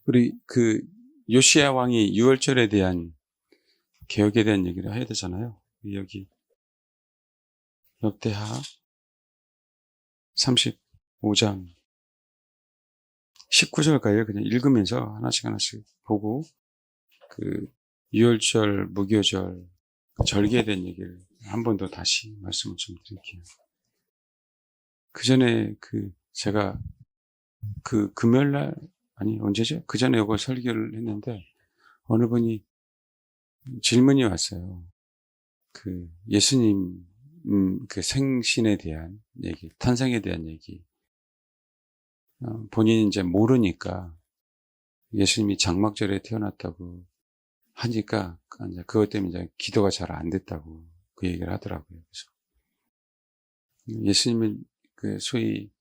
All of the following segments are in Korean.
우리 요시야 왕이 유월절에 대한 개혁에 대한 얘기를 해야 되잖아요. 여기 역대하 35장 19절까지 그냥 읽으면서 하나씩 보고 유월절, 무교절, 절기에 대한 얘기를 한 번 더 다시 말씀을 좀 드릴게요. 그 전에 제가 금요일날, 아니 언제죠? 그 전에 이거 설교를 했는데 어느 분이 질문이 왔어요. 예수님 생신에 대한 얘기, 탄생에 대한 얘기. 본인이 이제 모르니까 예수님이 장막절에 태어났다고 하니까 그것 때문에 이제 기도가 잘 안 됐다고 그 얘기를 하더라고요. 그래서 예수님은 소위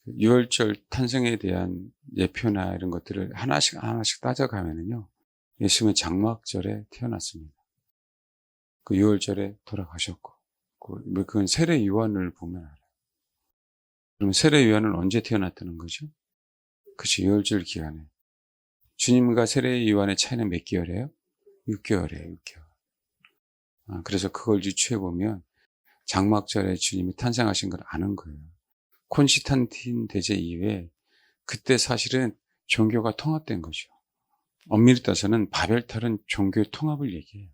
유월절 탄생에 대한 예표나 이런 것들을 하나씩 따져가면은요, 예수님은 장막절에 태어났습니다. 유월절에 돌아가셨고, 그건 세례 요한을 보면 알아요. 그러면 세례 요한은 언제 태어났다는 거죠? 그치, 유월절 기간에. 주님과 세례 요한의 차이는 몇 개월이에요? 6개월이에요, 6개월. 그래서 그걸 유추해보면 장막절에 주님이 탄생하신 걸 아는 거예요. 콘스탄틴 대제 이후에 그때 사실은 종교가 통합된 거죠. 엄밀히 따서는 바벨탑은 종교의 통합을 얘기해요.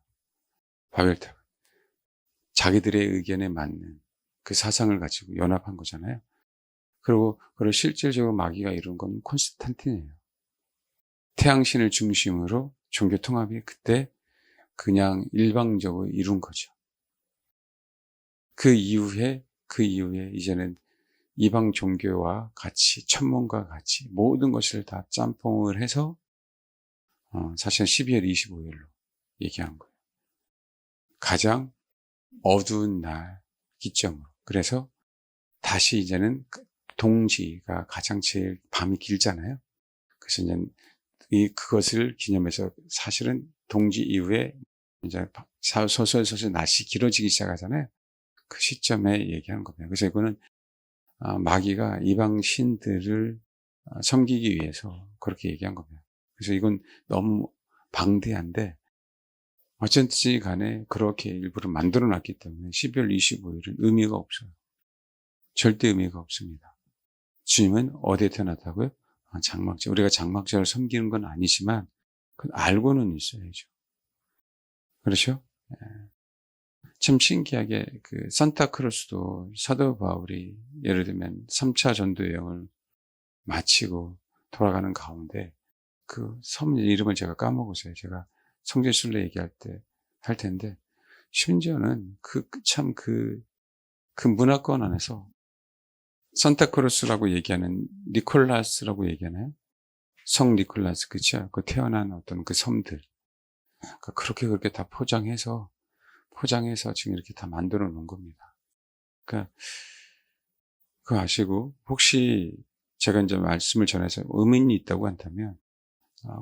바벨탑. 자기들의 의견에 맞는 그 사상을 가지고 연합한 거잖아요. 그리고 그걸 실질적으로 마귀가 이룬 건 콘스탄틴이에요. 태양신을 중심으로 종교 통합이 그때 그냥 일방적으로 이룬 거죠. 그 이후에 이제는 이방 종교와 같이, 천문과 같이 모든 것을 다 짬뽕을 해서 사실 12월 25일로 얘기한 거예요. 가장 어두운 날 기점으로. 그래서 다시 이제는 동지가 가장 제일 밤이 길잖아요. 그래서 이제 그것을 기념해서 사실은 동지 이후에 이제 소설 낮이 길어지기 시작하잖아요. 그 시점에 얘기하는 겁니다. 그래서 이거는 마귀가 이방 신들을 섬기기 위해서 그렇게 얘기한 겁니다. 그래서 이건 너무 방대한데 어쨌든지 간에 그렇게 일부러 만들어 놨기 때문에 12월 25일은 의미가 없어요. 절대 의미가 없습니다. 주님은 어디에 태어났다고요? 장막절. 우리가 장막절을 섬기는 건 아니지만 알고는 있어야죠. 그렇죠? 참 신기하게 산타크루스도 사도 바울이 예를 들면 3차 전도 여행을 마치고 돌아가는 가운데 그 섬 이름을 제가 까먹었어요. 제가 성지순례 얘기할 때 할 텐데 심지어는 그 문화권 안에서 산타크루스라고 얘기하는 니콜라스라고 얘기하나요? 성 니콜라스, 그쵸? 태어난 어떤 그 섬들. 그렇게 다 포장해서 지금 이렇게 다 만들어 놓은 겁니다. 그거 아시고, 혹시 제가 이제 말씀을 전해서 의문이 있다고 한다면,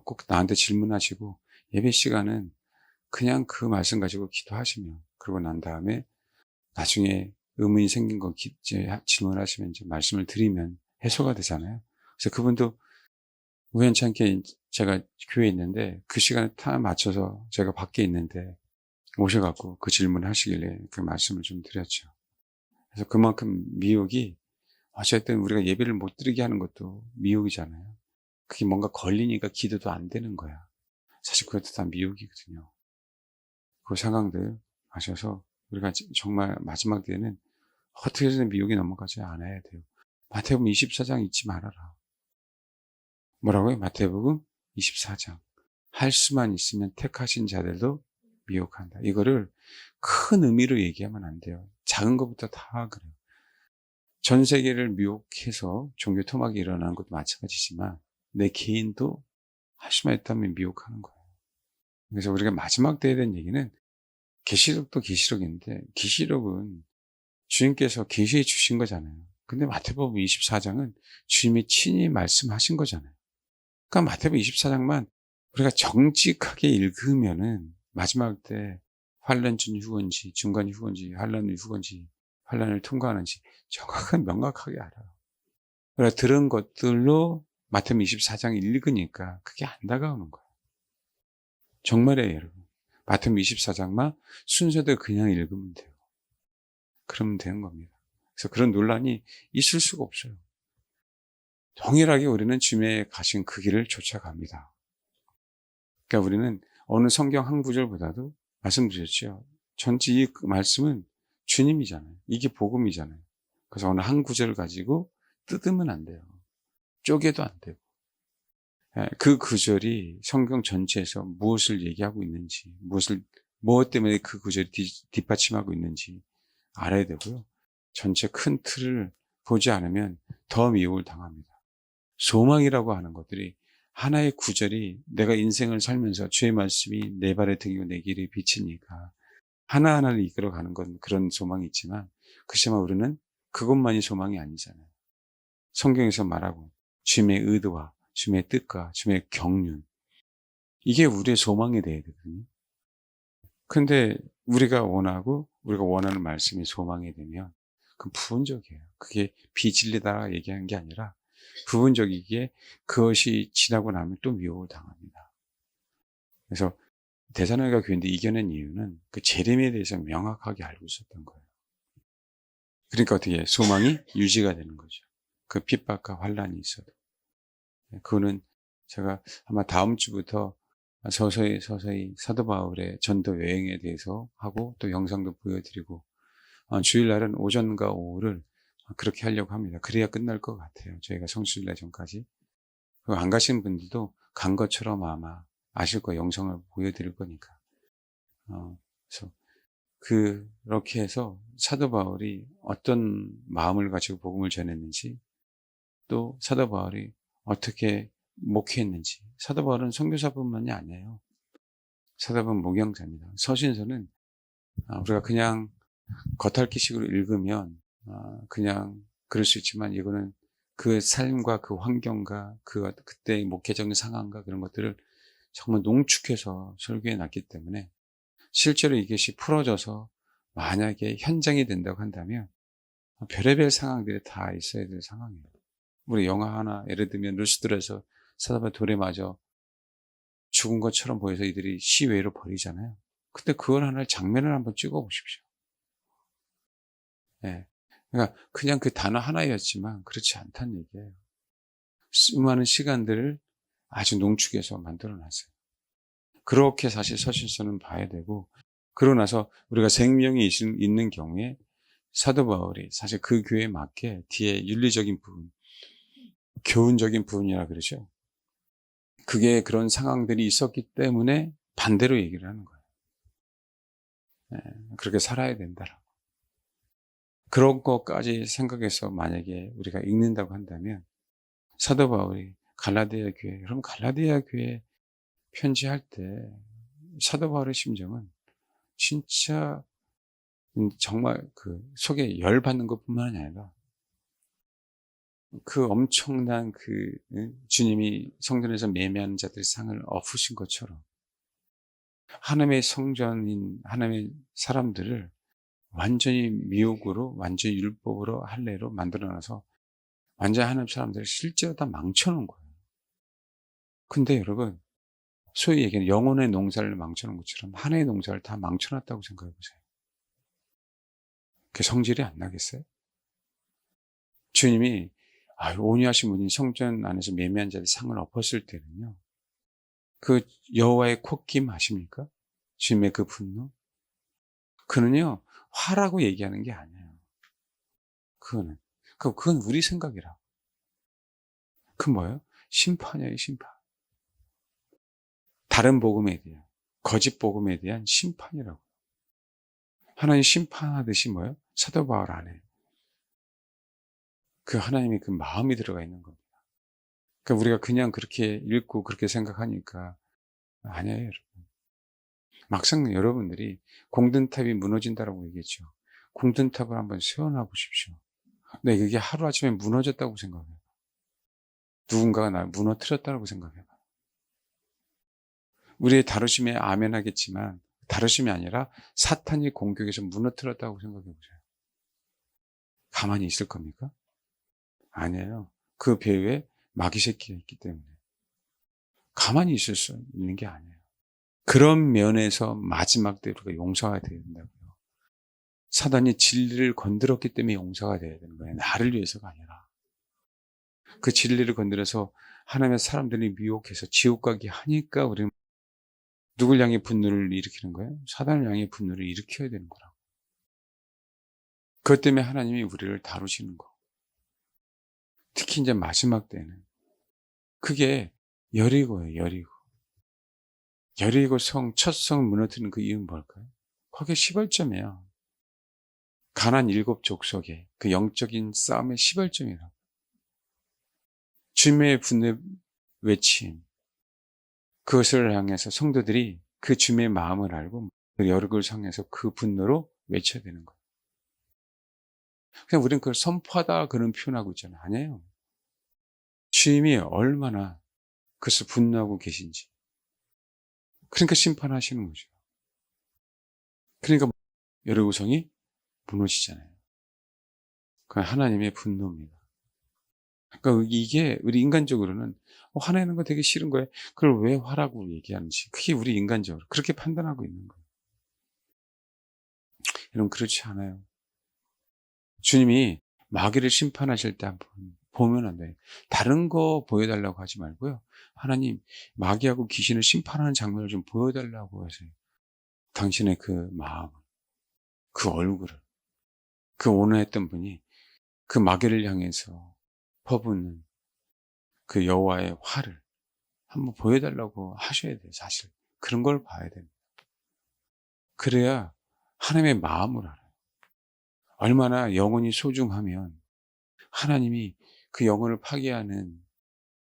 꼭 나한테 질문하시고, 예배 시간은 그냥 그 말씀 가지고 기도하시면, 그러고 난 다음에 나중에 의문이 생긴 거 질문하시면 이제 말씀을 드리면 해소가 되잖아요. 그래서 그분도 우연찮게 제가 교회에 있는데 그 시간에 다 맞춰서 제가 밖에 있는데 오셔갖고 그 질문을 하시길래 그 말씀을 좀 드렸죠. 그래서 그만큼 미혹이 어쨌든 우리가 예배를 못 드리게 하는 것도 미혹이잖아요. 그게 뭔가 걸리니까 기도도 안 되는 거야. 사실 그것도 다 미혹이거든요. 그 상황들 아셔서 우리가 정말 마지막 때는 어떻게 해서든 미혹이 넘어가지 않아야 돼요. 마태복음 24장 잊지 말아라. 뭐라고요? 마태복음 24장. 할 수만 있으면 택하신 자들도 미혹한다. 이거를 큰 의미로 얘기하면 안 돼요. 작은 것부터 다 그래요. 전 세계를 미혹해서 종교 토막이 일어나는 것도 마찬가지지만 내 개인도 할 수만 있다면 미혹하는 거예요. 그래서 우리가 마지막 때에 대한 얘기는 계시록도 계시록인데 계시록은 주님께서 계시해 주신 거잖아요. 근데 마태복음 24장은 주님이 친히 말씀하신 거잖아요. 그러니까 마태복음 24장만 우리가 정직하게 읽으면은 마지막 때 환난 전 후건지, 중간 후건지, 환난 후건지, 환난을 통과하는지 정확하게 명확하게 알아요. 그러니까 들은 것들로 마태복음 24장 읽으니까 그게 안 다가오는 거예요. 정말이에요, 여러분. 마태복음 24장만 순서대로 그냥 읽으면 돼요. 그러면 되는 겁니다. 그래서 그런 논란이 있을 수가 없어요. 동일하게 우리는 주님의 가신 그 길을 쫓아갑니다. 그러니까 우리는 어느 성경 한 구절보다도 말씀드렸죠. 전체 이 말씀은 주님이잖아요. 이게 복음이잖아요. 그래서 어느 한 구절을 가지고 뜯으면 안 돼요. 쪼개도 안 되고. 그 구절이 성경 전체에서 무엇을 얘기하고 있는지, 무엇 때문에 그 구절이 뒷받침하고 있는지 알아야 되고요. 전체 큰 틀을 보지 않으면 더 미혹을 당합니다. 소망이라고 하는 것들이 하나의 구절이 내가 인생을 살면서 주의 말씀이 내 발의 등이고 내 길의 빛이니까 하나하나를 이끌어가는 건 그런 소망이 있지만 그렇지만 우리는 그것만이 소망이 아니잖아요. 성경에서 말하고 주님의 의도와 주님의 뜻과 주님의 경륜 이게 우리의 소망이 돼야 되거든요. 근데 우리가 원하는 말씀이 소망이 되면 그건 부분적이에요. 그게 비진리다 얘기하는 게 아니라 부분적이기에 그것이 지나고 나면 또 미혹을 당합니다. 그래서 데살로니가 교회인데 이겨낸 이유는 그 재림에 대해서 명확하게 알고 있었던 거예요. 그러니까 어떻게 소망이 유지가 되는 거죠. 그 핍박과 환란이 있어도. 그거는 제가 아마 다음 주부터 서서히 사도 바울의 전도 여행에 대해서 하고 또 영상도 보여드리고 주일날은 오전과 오후를 그렇게 하려고 합니다. 그래야 끝날 것 같아요. 저희가 성수일날 전까지. 안 가신 분들도 간 것처럼 아마 아실 거예요. 영상을 보여드릴 거니까. 그래서 그렇게 해서 사도 바울이 어떤 마음을 가지고 복음을 전했는지 또 사도 바울이 어떻게 목회했는지 사도 바울은 선교사뿐만이 아니에요. 사도 바울은 목양자입니다. 서신서는 우리가 그냥 겉핥기식으로 읽으면 그냥 그럴 수 있지만 이거는 그 삶과 그 환경과 그때의 목회적인 상황과 그런 것들을 정말 농축해서 설교해 놨기 때문에 실제로 이것이 풀어져서 만약에 현장이 된다고 한다면 별의별 상황들이 다 있어야 될 상황이에요. 우리 영화 하나 예를 들면 루스드라에서 사도바울 돌에 맞아 죽은 것처럼 보여서 이들이 시외로 버리잖아요. 근데 그걸 하나의 장면을 한번 찍어 보십시오. 네. 그러니까 그냥 그 단어 하나였지만 그렇지 않다는 얘기예요. 수많은 시간들을 아주 농축해서 만들어 놨어요. 그렇게 사실 서신서는 봐야 되고 그러고 나서 우리가 생명이 있는 경우에 사도 바울이 사실 그 교회에 맞게 뒤에 윤리적인 부분, 교훈적인 부분이라 그러죠. 그게 그런 상황들이 있었기 때문에 반대로 얘기를 하는 거예요. 네, 그렇게 살아야 된다라고. 그런 것까지 생각해서 만약에 우리가 읽는다고 한다면 사도 바울이 갈라디아 교회, 그럼 갈라디아 교회 편지할 때 사도 바울의 심정은 진짜 정말 그 속에 열받는 것뿐만 아니라 그 엄청난 주님이 성전에서 매매하는 자들의 상을 엎으신 것처럼 하나님의 성전인 하나님의 사람들을 완전히 미혹으로 완전히 율법으로 할례로 만들어놔서 완전히 하나님 사람들을 실제로 다 망쳐놓은 거예요. 근데 여러분 소위 얘기하는 영혼의 농사를 망쳐놓은 것처럼 하나의 농사를 다 망쳐놨다고 생각해 보세요. 그 성질이 안 나겠어요? 주님이 온유하신 분이 성전 안에서 매매한 자의 상을 엎었을 때는요. 그 여호와의 콧김 아십니까? 주님의 그 분노? 그는요. 화라고 얘기하는 게 아니에요. 그건 우리 생각이라. 그 뭐예요? 심판이에요, 심판. 다른 복음에 대한, 거짓 복음에 대한 심판이라고. 하나님 심판하듯이 뭐예요? 사도 바울 안에 그 하나님의 그 마음이 들어가 있는 겁니다. 그러니까 우리가 그냥 그렇게 읽고 그렇게 생각하니까 아니에요, 여러분. 막상 여러분들이 공든탑이 무너진다라고 얘기했죠. 공든탑을 한번 세워놔 보십시오. 근데 그게 하루아침에 무너졌다고 생각해요. 누군가가 날 무너뜨렸다고 생각해요. 우리의 다루심에 아멘하겠지만 다루심이 아니라 사탄이 공격해서 무너뜨렸다고 생각해 보세요. 가만히 있을 겁니까? 아니에요. 그 배후에 마귀 새끼가 있기 때문에 가만히 있을 수 있는 게 아니에요. 그런 면에서 마지막 때 우리가 용서가 돼야 된다고요. 사단이 진리를 건드렸기 때문에 용서가 돼야 되는 거예요. 나를 위해서가 아니라. 그 진리를 건드려서 하나님의 사람들이 미혹해서 지옥 가게 하니까 우리는 누굴 향해 분노를 일으키는 거예요? 사단을 향해 분노를 일으켜야 되는 거라고. 그것 때문에 하나님이 우리를 다루시는 거. 특히 이제 마지막 때는 그게 여리고예요. 여리고. 여리고 첫 성을 무너뜨리는 그 이유는 뭘까요? 거기에 시발점이에요. 가나안 7 족속의 그 영적인 싸움의 시발점이라고. 주님의 분노의 외침, 그것을 향해서 성도들이 그 주님의 마음을 알고 그 여력을 향해서 그 분노로 외쳐야 되는 거예요. 그냥 우리는 그걸 선포하다 그런 표현하고 있잖아요. 아니에요. 주님이 얼마나 그것을 분노하고 계신지. 그러니까 심판하시는 거죠. 그러니까 여리고성이 무너지잖아요. 그건 하나님의 분노입니다. 그러니까 이게 우리 인간적으로는 화내는 거 되게 싫은 거예요. 그걸 왜 화라고 얘기하는지. 그게 우리 인간적으로 그렇게 판단하고 있는 거예요. 여러분 그렇지 않아요. 주님이 마귀를 심판하실 때 한번 보면 안 돼요. 다른 거 보여달라고 하지 말고요. 하나님 마귀하고 귀신을 심판하는 장면을 좀 보여달라고 하세요. 당신의 그 마음, 그 얼굴을, 그 온화했던 분이 그 마귀를 향해서 퍼붓는 그 여호와의 화를 한번 보여달라고 하셔야 돼요. 사실 그런 걸 봐야 됩니다. 그래야 하나님의 마음을 알아요. 얼마나 영혼이 소중하면 하나님이 그 영혼을 파괴하는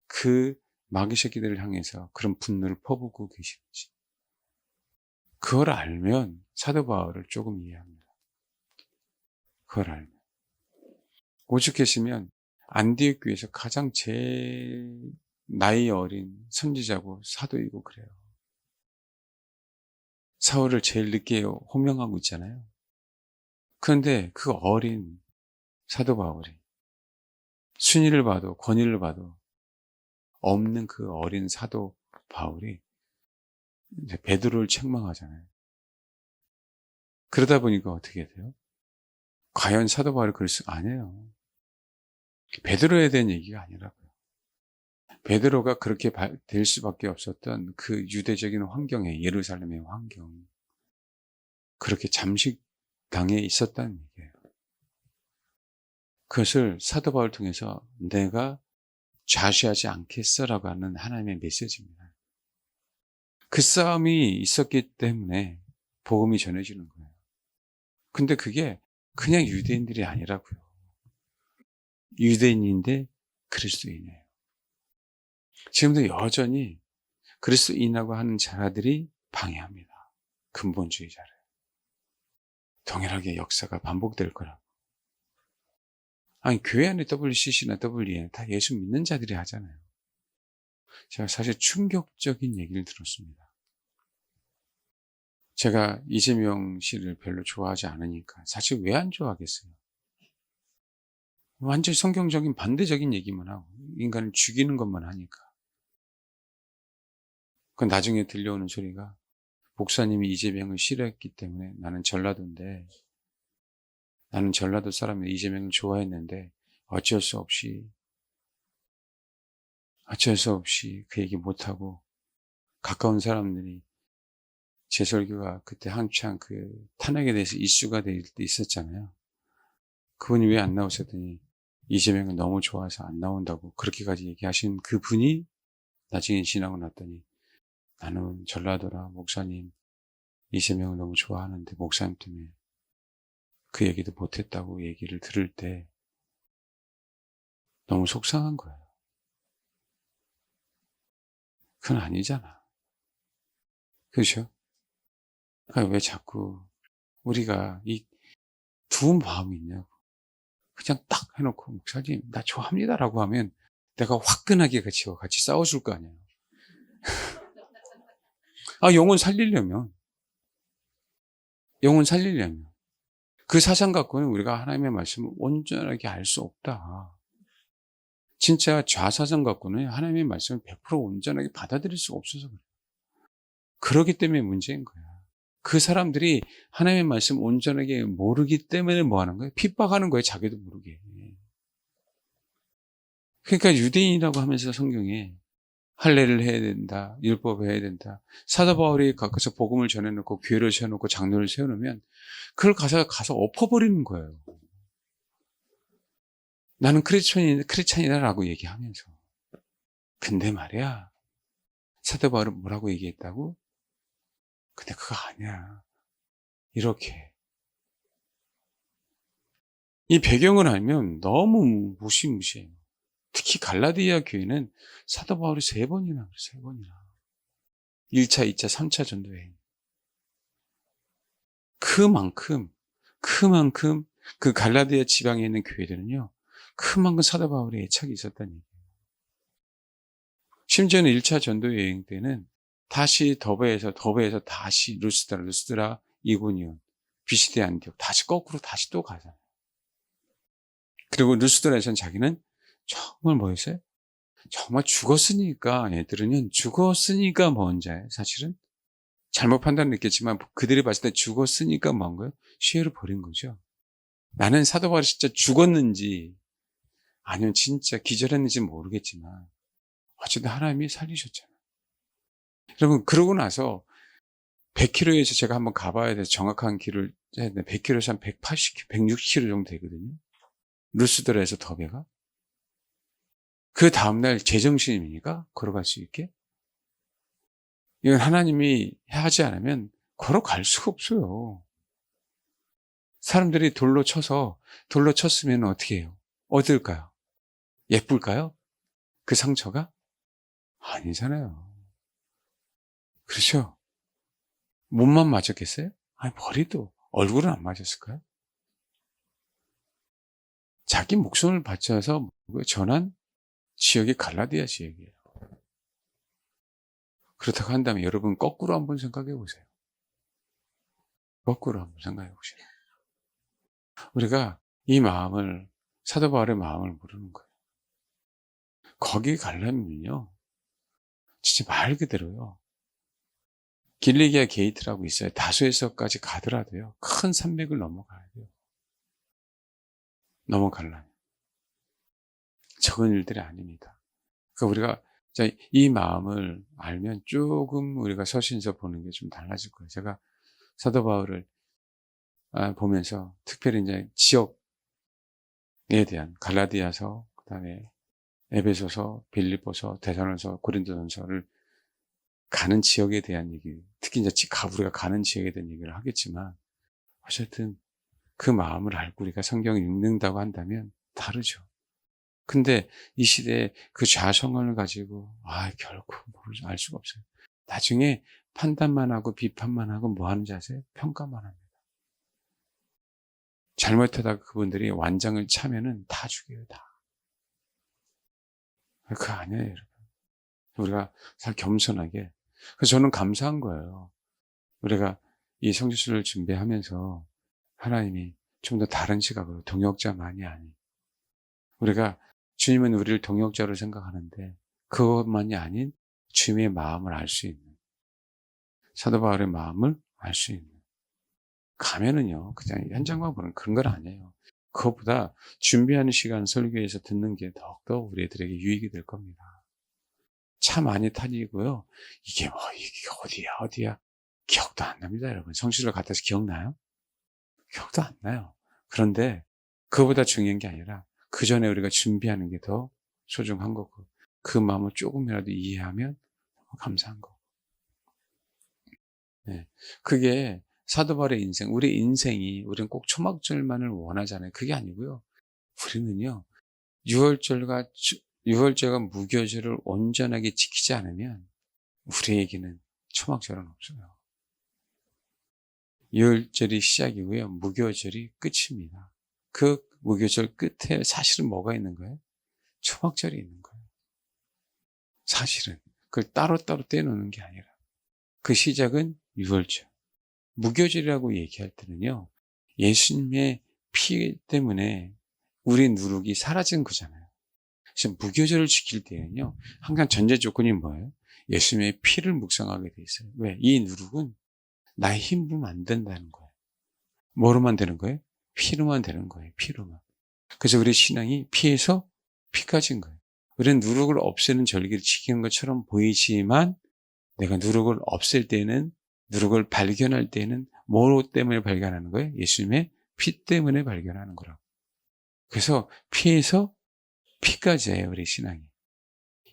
그 마귀 새끼들을 향해서 그런 분노를 퍼붓고 계시는지. 그걸 알면 사도 바울을 조금 이해합니다. 그걸 알면. 오죽했으면 안디옥 교회에서 가장 제일 나이 어린 선지자고 사도이고 그래요. 사울을 제일 늦게 호명하고 있잖아요. 그런데 그 어린 사도 바울이 순위를 봐도 권위를 봐도 없는 그 어린 사도 바울이 이제 베드로를 책망하잖아요. 그러다 보니까 어떻게 돼요? 과연 사도 바울이 그럴 수 아니에요. 베드로에 대한 얘기가 아니라고요. 베드로가 그렇게 될 수밖에 없었던 그 유대적인 환경에 예루살렘의 환경 그렇게 잠식당해 있었다는 얘기예요. 그것을 사도 바울을 통해서 내가 좌시하지 않겠어라고 하는 하나님의 메시지입니다. 그 싸움이 있었기 때문에 복음이 전해지는 거예요. 근데 그게 그냥 유대인들이 아니라고요. 유대인인데 그리스도인이에요. 지금도 여전히 그리스도인이라고 하는 자들이 방해합니다. 근본주의자를. 동일하게 역사가 반복될 거라고. 아니 교회 안에 WCC나 WEN 다 예수 믿는 자들이 하잖아요. 제가 사실 충격적인 얘기를 들었습니다. 제가 이재명 씨를 별로 좋아하지 않으니까 사실 왜 안 좋아하겠어요? 완전히 성경적인 반대적인 얘기만 하고 인간을 죽이는 것만 하니까. 그 나중에 들려오는 소리가 목사님이 이재명을 싫어했기 때문에 나는 전라도 사람이 이재명을 좋아했는데 어쩔 수 없이 그 얘기 못하고 가까운 사람들이 제 설교가 그때 한창 그 탄핵에 대해서 이슈가 될 때 있었잖아요. 그분이 왜 안 나오셨더니 이재명을 너무 좋아해서 안 나온다고 그렇게까지 얘기하신 그분이 나중에 지나고 났더니 나는 전라도라 목사님 이재명을 너무 좋아하는데 목사님 때문에 그 얘기도 못했다고 얘기를 들을 때 너무 속상한 거예요. 그건 아니잖아. 그렇죠? 그러니까 왜 자꾸 우리가 이 두은 마음이 있냐고. 그냥 딱 해놓고 목사님 나 좋아합니다라고 하면 내가 화끈하게 같이 싸워줄 거 아니에요. 영혼 살리려면 그 사상 갖고는 우리가 하나님의 말씀을 온전하게 알 수 없다. 진짜 좌사선 갖고는 하나님의 말씀을 100% 온전하게 받아들일 수가 없어서 그래요. 그러기 때문에 문제인 거야. 그 사람들이 하나님의 말씀 온전하게 모르기 때문에 뭐 하는 거예요? 핍박하는 거예요. 자기도 모르게. 그러니까 유대인이라고 하면서 성경에 할례를 해야 된다. 율법을 해야 된다. 사도 바울이 가까서 복음을 전해놓고 교회를 세워놓고 장로를 세워놓으면 그걸 가서 엎어버리는 거예요. 나는 크리스찬이다라고 얘기하면서. 근데 말이야. 사도 바울은 뭐라고 얘기했다고? 근데 그거 아니야. 이렇게. 이 배경을 알면 너무 무시무시해요. 특히 갈라디아 교회는 사도 바울이 3번이나 그래, 3번이나. 1차, 2차, 3차 전도 여행. 그만큼 그 갈라디아 지방에 있는 교회들은요, 그만큼 사도 바울의 애착이 있었다는 얘기예요. 심지어는 1차 전도 여행 때는 다시 더베에서 다시 루스드라, 이고니온, 비시데 안디옥 다시 거꾸로 다시 또 가잖아요. 그리고 루스드라에서는 자기는 정말 뭐였어요? 정말 죽었으니까 애들은요, 죽었으니까 뭔자예요, 사실은. 잘못 판단했겠지만 그들이 봤을 때 죽었으니까 뭔 거예요? 시혜를 버린 거죠. 나는 사도 바울이 진짜 죽었는지 아니면 진짜 기절했는지 모르겠지만 어쨌든 하나님이 살리셨잖아요. 여러분, 그러고 나서 100km에서 제가 한번 가봐야 돼서 정확한 길을 해야 돼. 100km에서 한 180km, 160km 정도 되거든요. 루스드라에서 더베가. 그 다음날 제정신입니까? 걸어갈 수 있게? 이건 하나님이 하지 않으면 걸어갈 수가 없어요. 사람들이 돌로 쳤으면 어떻게 해요? 어떨까요? 예쁠까요? 그 상처가? 아니잖아요. 그렇죠? 몸만 맞았겠어요? 아니, 머리도, 얼굴은 안 맞았을까요? 자기 목숨을 바쳐서 전한 지역이 갈라디아 지역이에요. 그렇다고 한다면 여러분 거꾸로 한번 생각해 보세요. 거꾸로 한번 생각해 보세요. 우리가 이 마음을, 사도 바울의 마음을 모르는 거예요. 거기 가려면요, 진짜 말 그대로요, 길리기아 게이트라고 있어요. 다소에서까지 가더라도요, 큰 산맥을 넘어가야 돼요. 넘어가려면. 적은 일들이 아닙니다. 그러니까 우리가 이 마음을 알면 조금 우리가 서신서 보는 게 좀 달라질 거예요. 제가 사도 바울을 보면서 특별히 이제 지역에 대한 갈라디아서, 그다음에 에베소서, 빌립보서, 데살로니가서, 고린도전서를 가는 지역에 대한 얘기, 특히 이제 우리가 가는 지역에 대한 얘기를 하겠지만, 어쨌든 그 마음을 알고 우리가 성경을 읽는다고 한다면 다르죠. 근데 이 시대에 그 좌성을 가지고 결코 알 수가 없어요. 나중에 판단만 하고 비판만 하고 뭐 하는지 아세요? 평가만 합니다. 잘못하다가 그분들이 완장을 차면은 다 죽여요, 다. 그거 아니에요, 여러분. 우리가 잘 겸손하게. 그래서 저는 감사한 거예요. 우리가 이 성지순을 준비하면서 하나님이 좀 더 다른 시각으로, 동역자만이 아닌, 우리가 주님은 우리를 동역자로 생각하는데 그것만이 아닌 주님의 마음을 알 수 있는, 사도 바울의 마음을 알 수 있는, 가면은요 그냥 현장만 보는 그런 건 아니에요. 그것보다 준비하는 시간, 설교에서 듣는 게 더욱더 우리들에게 유익이 될 겁니다. 차 많이 타지고요, 이게 어디야 기억도 안 납니다. 여러분, 성실을 갖다서 기억나요? 기억도 안 나요. 그런데 그거보다 중요한 게 아니라 그 전에 우리가 준비하는 게 더 소중한 거고, 그 마음을 조금이라도 이해하면 감사한 거고. 네. 그게 사도 바울의 인생, 우리 인생이, 우리는 꼭 초막절만을 원하잖아요. 그게 아니고요, 우리는요, 유월절과 무교절을 온전하게 지키지 않으면 우리에게는 초막절은 없어요. 유월절이 시작이고요, 무교절이 끝입니다. 그 무교절 끝에 사실은 뭐가 있는 거예요? 초막절이 있는 거예요. 사실은 그걸 따로따로 떼놓는 게 아니라 그 시작은 유월절. 무교절이라고 얘기할 때는요, 예수님의 피 때문에 우리 누룩이 사라진 거잖아요. 그래서 무교절을 지킬 때는요, 항상 전제 조건이 뭐예요? 예수님의 피를 묵상하게 돼 있어요. 왜? 이 누룩은 나의 힘으로는 안 된다는 거예요. 뭐로만 되는 거예요? 피로만 되는 거예요. 피로만. 그래서 우리 신앙이 피에서 피까지인 거예요. 우리는 누룩을 없애는 절기를 지키는 것처럼 보이지만 내가 누룩을 없앨 때는, 누룩을 발견할 때는 뭐 때문에 발견하는 거예요? 예수님의 피 때문에 발견하는 거라고. 그래서 피에서 피까지예요, 우리 신앙이.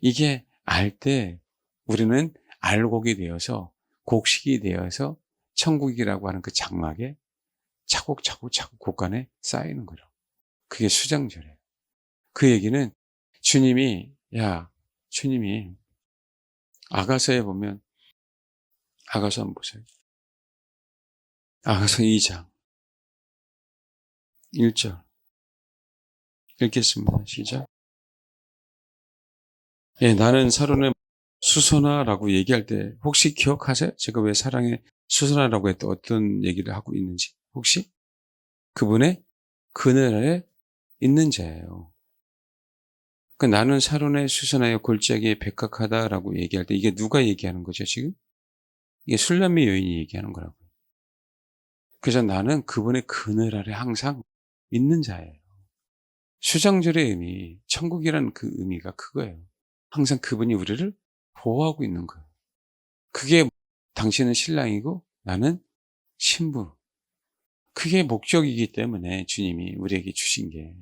이게 알 때 우리는 알곡이 되어서, 곡식이 되어서 천국이라고 하는 그 장막에 차곡차곡 곳간에 쌓이는 거죠. 그게 수장절이에요. 그 얘기는 주님이 아가서에 보면, 아가서 한번 보세요. 아가서 2장 1절 읽겠습니다. 시작. 예, 나는 사론의 수선화라고 얘기할 때 혹시 기억하세요? 제가 왜 사랑의 수선화라고 했던 어떤 얘기를 하고 있는지 혹시? 그분의 그늘 아래 있는 자예요. 그러니까 나는 사론의 수선화의 골짜기에 백합하다라고 얘기할 때 이게 누가 얘기하는 거죠 지금? 이게 술람미 여인이 얘기하는 거라고요. 그래서 나는 그분의 그늘 아래 항상 있는 자예요. 수장절의 의미, 천국이라는 그 의미가 그거예요. 항상 그분이 우리를 보호하고 있는 거예요. 그게 당신은 신랑이고 나는 신부. 그게 목적이기 때문에 주님이 우리에게 주신 게,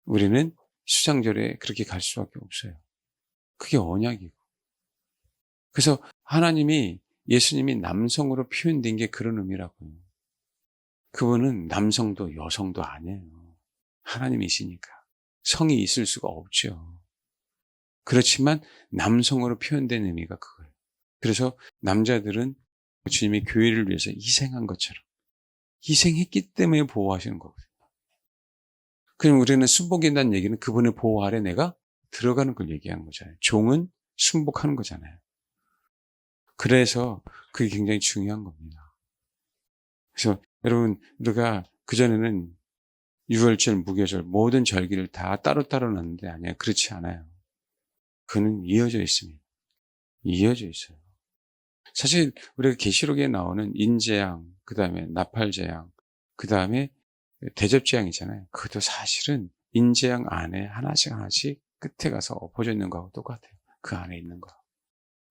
우리는 수장절에 그렇게 갈 수밖에 없어요. 그게 언약이고. 그래서 예수님이 남성으로 표현된 게 그런 의미라고요. 그분은 남성도 여성도 아니에요. 하나님이시니까. 성이 있을 수가 없죠. 그렇지만 남성으로 표현된 의미가 그거예요. 그래서 남자들은 주님이 교회를 위해서 희생한 것처럼 희생했기 때문에 보호하시는 거거든요. 그럼 우리는 순복인다는 얘기는 그분의 보호 아래 내가 들어가는 걸 얘기하는 거잖아요. 종은 순복하는 거잖아요. 그래서 그게 굉장히 중요한 겁니다. 그래서 여러분, 우리가 그전에는 유월절, 무교절 모든 절기를 다 따로따로 놨는데 아니에요. 그렇지 않아요. 그는 이어져 있습니다. 이어져 있어요. 사실 우리가 계시록에 나오는 인재양, 그다음에 나팔재양, 그다음에 대접재양이잖아요. 그것도 사실은 인재양 안에 하나씩 끝에 가서 엎어져 있는 거하고 똑같아요. 그 안에 있는 거.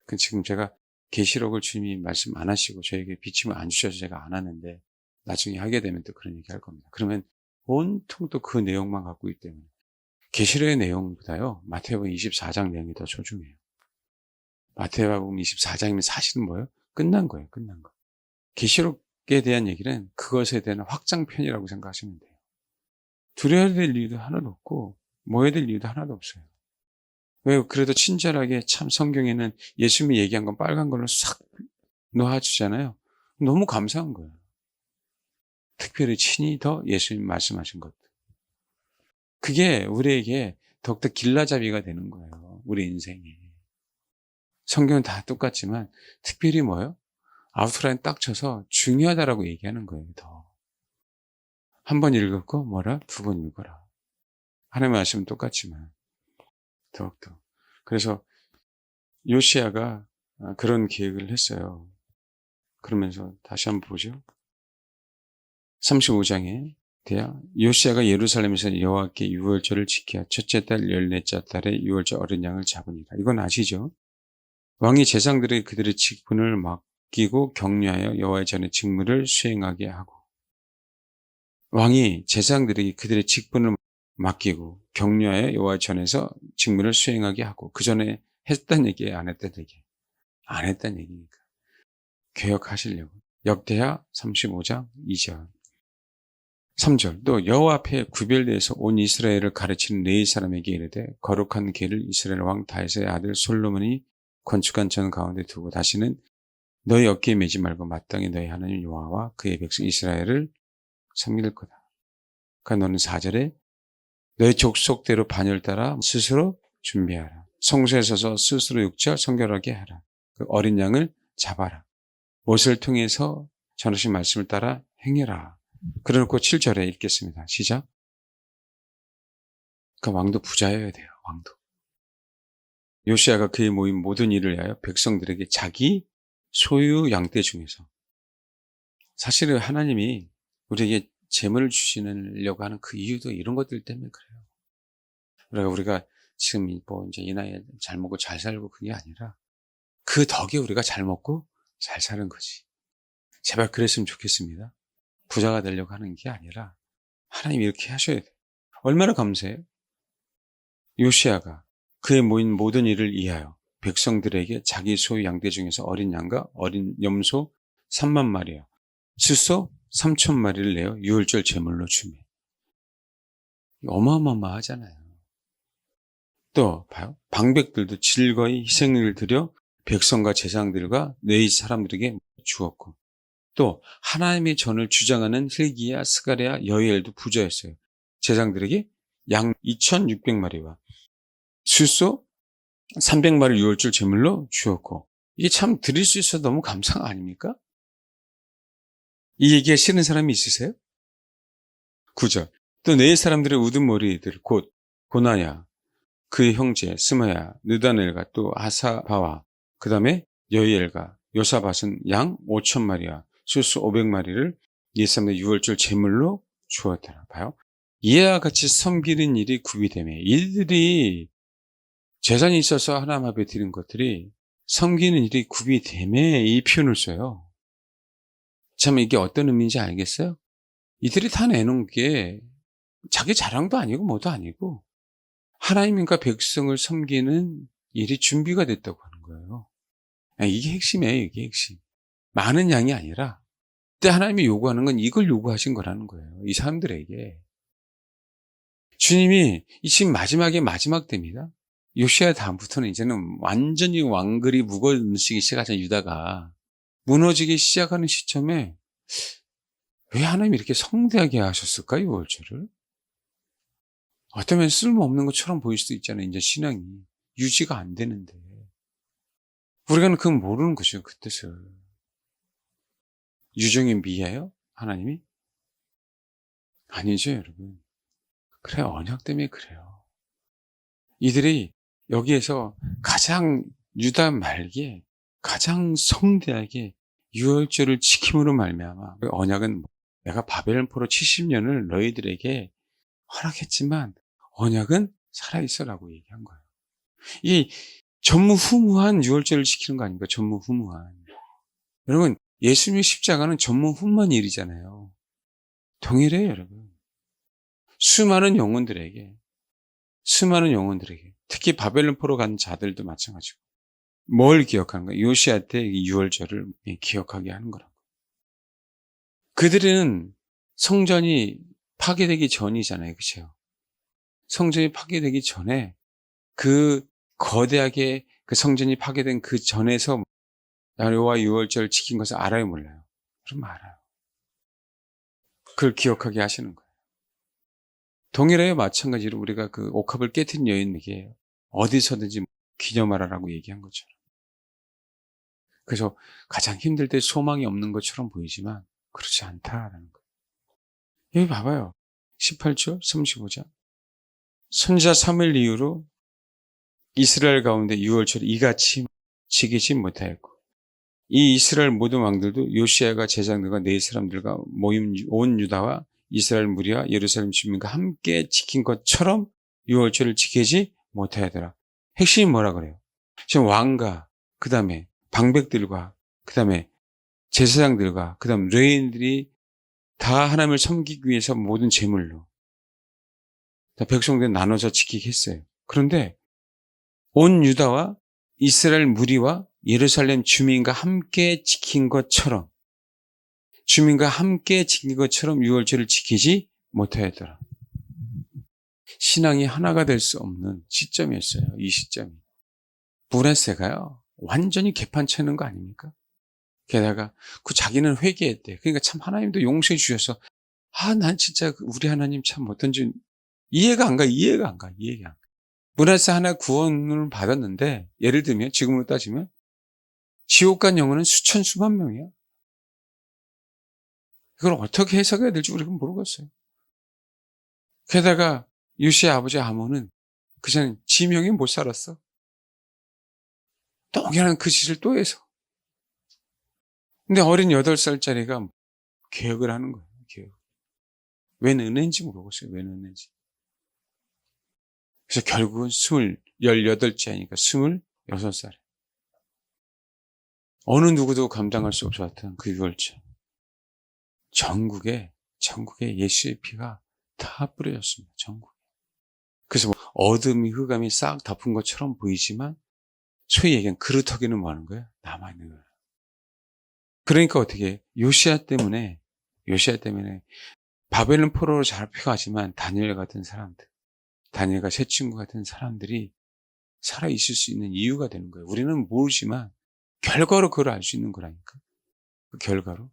그 지금 제가 계시록을 주님이 말씀 안 하시고 저에게 비침을 안 주셔서 제가 안 하는데 나중에 하게 되면 또 그런 얘기 할 겁니다. 그러면 온통 또 그 내용만 갖고 있기 때문에 계시록의 내용보다요 마태복음 24장 내용이 더 소중해요. 마태복음 24장이면 사실은 뭐예요? 끝난 거예요. 끝난 거. 계시록에 대한 얘기는 그것에 대한 확장편이라고 생각하시면 돼요. 두려워야 될 이유도 하나도 없고 뭐해야 될 이유도 하나도 없어요. 왜? 그래도 친절하게 참 성경에는 예수님이 얘기한 건 빨간 걸로 싹 놓아주잖아요. 너무 감사한 거예요. 특별히 친히 더 예수님 말씀하신 것. 그게 우리에게 더욱더 길라잡이가 되는 거예요. 우리 인생에. 성경은 다 똑같지만 특별히 뭐예요? 아웃라인 딱 쳐서 중요하다라고 얘기하는 거예요. 더. 한 번 읽었고 뭐라? 두 번 읽어라. 하나님의 말씀은 똑같지만 더욱더. 그래서 요시야가 그런 계획을 했어요. 그러면서 다시 한번 보죠. 35장에 요시야가 예루살렘에서 여호와께 유월절을 지켜 첫째 달 열넷째 달에 유월절 어린 양을 잡으니라. 이건 아시죠? 왕이 제상들에게 그들의 직분을 맡기고 격려하여 여호와의 전에 직무를 수행하게 하고, 왕이 제상들에게 그들의 직분을 맡기고 격려하여 여호와의 전에서 직무를 수행하게 하고, 그 전에 했단 얘기예요? 안 했단 얘기예요? 안 했단 얘기니까. 개혁하시려고. 역대하 35장 2절. 3절. 또 여호와 앞에 구별되어서 온 이스라엘을 가르치는 레위 사람에게 이르되 거룩한 길을 이스라엘 왕 다윗의 아들 솔로몬이 건축한 전 가운데 두고 다시는 너희 어깨에 매지 말고 마땅히 너희 하나님 여호와와 그의 백성 이스라엘을 섬길 거다. 그러니까 너는 4절에 너희 족속대로 반열 따라 스스로 준비하라. 성소에 서서 스스로 육절 성결하게 하라. 그 어린 양을 잡아라. 못을 통해서 전하신 말씀을 따라 행해라. 그래놓고 7절에 읽겠습니다. 시작. 그러니까 왕도 부자여야 돼요, 왕도. 요시야가 그의 모인 모든 일을 위하여 백성들에게 자기 소유 양떼 중에서, 사실은 하나님이 우리에게 재물을 주시려고 하는 그 이유도 이런 것들 때문에 그래요. 우리가 지금 뭐 이제 이 나이에 잘 먹고 잘 살고 그게 아니라 그 덕에 우리가 잘 먹고 잘 사는 거지. 제발 그랬으면 좋겠습니다. 부자가 되려고 하는 게 아니라 하나님 이렇게 하셔야 돼요. 얼마나 감사해요? 요시야가 그의 모인 모든 일을 이하여 백성들에게 자기 소유 양떼 중에서 어린 양과 어린 염소 3만 마리와 숫소 3천 마리를 내어 유월절 제물로 주매. 어마어마하잖아요. 또 봐요. 방백들도 즐거이 희생을 드려 백성과 제사장들과 네 사람들에게 주었고, 또 하나님의 전을 주장하는 hil기야, 스가랴, 여이엘도 부자였어요. 제사장들에게 양 2,600마리와 숫소 300마리 유월절 제물로 주었고, 이게 참 드릴 수 있어서 너무 감상 아닙니까? 이 얘기가 싫은 사람이 있으세요? 9절. 또 네 사람들의 우두머리들 곧 고나야, 그의 형제 스마야, 느다넬과 또 아사바와 그 다음에 여이엘과 요사밭은 양 5,000마리와 숫소 500마리를 예사람의 유월절 제물로 주었더라. 봐요. 이와 같이 섬기는 일이 구비되매, 이들이 재산이 있어서 하나님 앞에 드린 것들이 섬기는 일이 구비되매 이 표현을 써요. 참 이게 어떤 의미인지 알겠어요? 이들이 다 내놓은 게 자기 자랑도 아니고 뭐도 아니고 하나님과 백성을 섬기는 일이 준비가 됐다고 하는 거예요. 이게 핵심이에요, 이게 핵심. 많은 양이 아니라 그때 하나님이 요구하는 건 이걸 요구하신 거라는 거예요. 이 사람들에게. 주님이 이 지금 마지막 때입니다. 요시야 다음부터는 이제는 완전히 왕글이 무거워지기 시작하잖아요, 유다가. 무너지기 시작하는 시점에 왜 하나님이 이렇게 성대하게 하셨을까요, 유월절을? 어쩌면 쓸모없는 것처럼 보일 수도 있잖아요, 이제 신앙이. 유지가 안 되는데. 우리가 그건 모르는 거죠, 그 뜻을. 유정의 미예요? 하나님이? 아니죠, 여러분. 그래, 언약 때문에 그래요. 이들이 여기에서 가장 유다 말기에 가장 성대하게 유월절을 지킴으로 말미암아 그 언약은 내가 바벨론포로 70년을 너희들에게 허락했지만 언약은 살아있어라고 얘기한 거예요. 이 전무후무한 유월절을 지키는 거 아닙니까? 전무후무한. 여러분, 예수님의 십자가는 전무후무한 일이잖아요. 동일해요, 여러분. 수많은 영혼들에게, 특히 바벨론포로 간 자들도 마찬가지고. 뭘 기억하는 거예요? 요시야 때 유월절을 기억하게 하는 거라고. 그들은 성전이 파괴되기 전이잖아요, 그렇죠? 성전이 파괴되기 전에 그 거대하게 그 성전이 파괴된 그 전에서 여호와 유월절을 지킨 것을 알아요, 몰라요? 그럼 알아요. 그걸 기억하게 하시는 거예요. 동일하여 마찬가지로 우리가 그 옥합을 깨트린 여인에게 어디서든지 기념하라라고 얘기한 것처럼. 그래서 가장 힘들 때 소망이 없는 것처럼 보이지만 그렇지 않다라는 거예요. 여기 봐봐요. 18절, 35절. 선지자 사무엘 이후로 이스라엘 가운데 유월절이 이같이 지키지 못하였고, 이 이스라엘 모든 왕들도 요시야가 제사장들과 네 사람들과 모임 온 유다와 이스라엘 무리와 예루살렘 주민과 함께 지킨 것처럼 유월절을 지키지 못하였더라. 핵심이 뭐라 그래요? 지금 왕과 그 다음에 방백들과 그 다음에 제사장들과 그 다음 레위인들이 다 하나님을 섬기기 위해서 모든 제물로 다 백성들 나눠서 지키게 했어요. 그런데 온 유다와 이스라엘 무리와 예루살렘 주민과 함께 지킨 것처럼 유월절을 지키지 못하였더라. 신앙이 하나가 될 수 없는 시점이었어요. 이 시점이. 브레세가요 완전히 개판 쳐는 거 아닙니까? 게다가 그 자기는 회개했대. 그러니까 참 하나님도 용서해 주셔서 난 진짜 우리 하나님 참 어떤지 이해가 안 가. 브레세 하나 구원을 받았는데 예를 들면 지금으로 따지면 지옥 간 영혼은 수천 수만 명이야. 이걸 어떻게 해석해야 될지 우리가 모르겠어요. 게다가 요시야 아버지 아몬은 그전에 지명이 못 살았어. 또 그냥 그 짓을 또 해서. 근데 어린 8살짜리가 개혁을 하는 거예요. 개혁. 왜 넣는지 물어보세요. 왜 넣는지. 그래서 결국은 18째니까 26살. 어느 누구도 감당할 수 없었던 그 유월절. 전국에 예수의 피가 다 뿌려졌습니다. 전국에. 그래서 어둠이 흑암이 싹 덮은 것처럼 보이지만 소위 얘기하면 그루터기는 뭐 하는 거예요? 남아있는 거예요. 그러니까 어떻게 요시야 때문에 바벨론 포로로 잡혀가지만 다니엘 같은 사람들, 다니엘과 세 친구 같은 사람들이 살아있을 수 있는 이유가 되는 거예요. 우리는 모르지만 결과로 그걸 알 수 있는 거라니까. 그 결과로.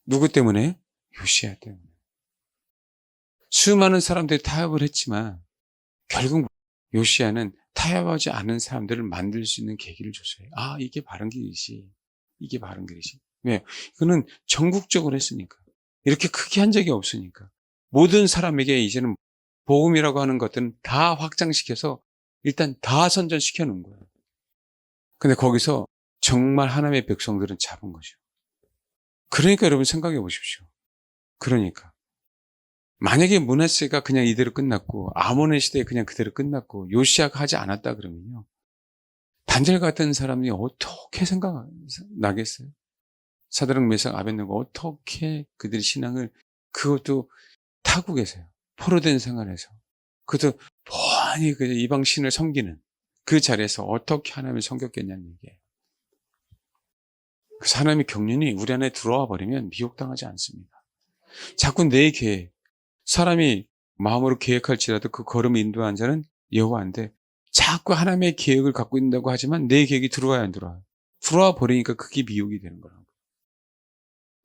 누구 때문에? 요시야 때문에. 수많은 사람들이 타협을 했지만 결국 요시야는 타협하지 않은 사람들을 만들 수 있는 계기를 줬어요. 아, 이게 바른 길이지. 이게 바른 길이지. 왜요? 그는 전국적으로 했으니까. 이렇게 크게 한 적이 없으니까. 모든 사람에게 이제는 복음이라고 하는 것들은 다 확장시켜서 일단 다 선전시켜 놓은 거예요. 근데 거기서 정말 하나님의 백성들은 잡은 거죠. 그러니까 여러분 생각해 보십시오. 그러니까. 만약에 므낫세가 그냥 이대로 끝났고 아몬의 시대에 그냥 그대로 끝났고 요시야가 하지 않았다 그러면요. 다니엘 같은 사람이 어떻게 생각나겠어요? 사드락 메삭 아벳느고 어떻게 그들의 신앙을 그것도 타국에서요. 포로된 생활에서. 그것도 뻔히 그 이방 신을 섬기는 그 자리에서 어떻게 하나님을 섬겼겠냐는 얘기예요. 그 하나님의 경륜이 우리 안에 들어와 버리면 미혹당하지 않습니다. 자꾸 내 계획, 사람이 마음으로 계획할지라도 그 걸음을 인도한 자는 여호와인데 자꾸 하나님의 계획을 갖고 있다고 하지만 내 계획이 들어와야 안 들어와요. 들어와 버리니까 그게 미혹이 되는 거라고.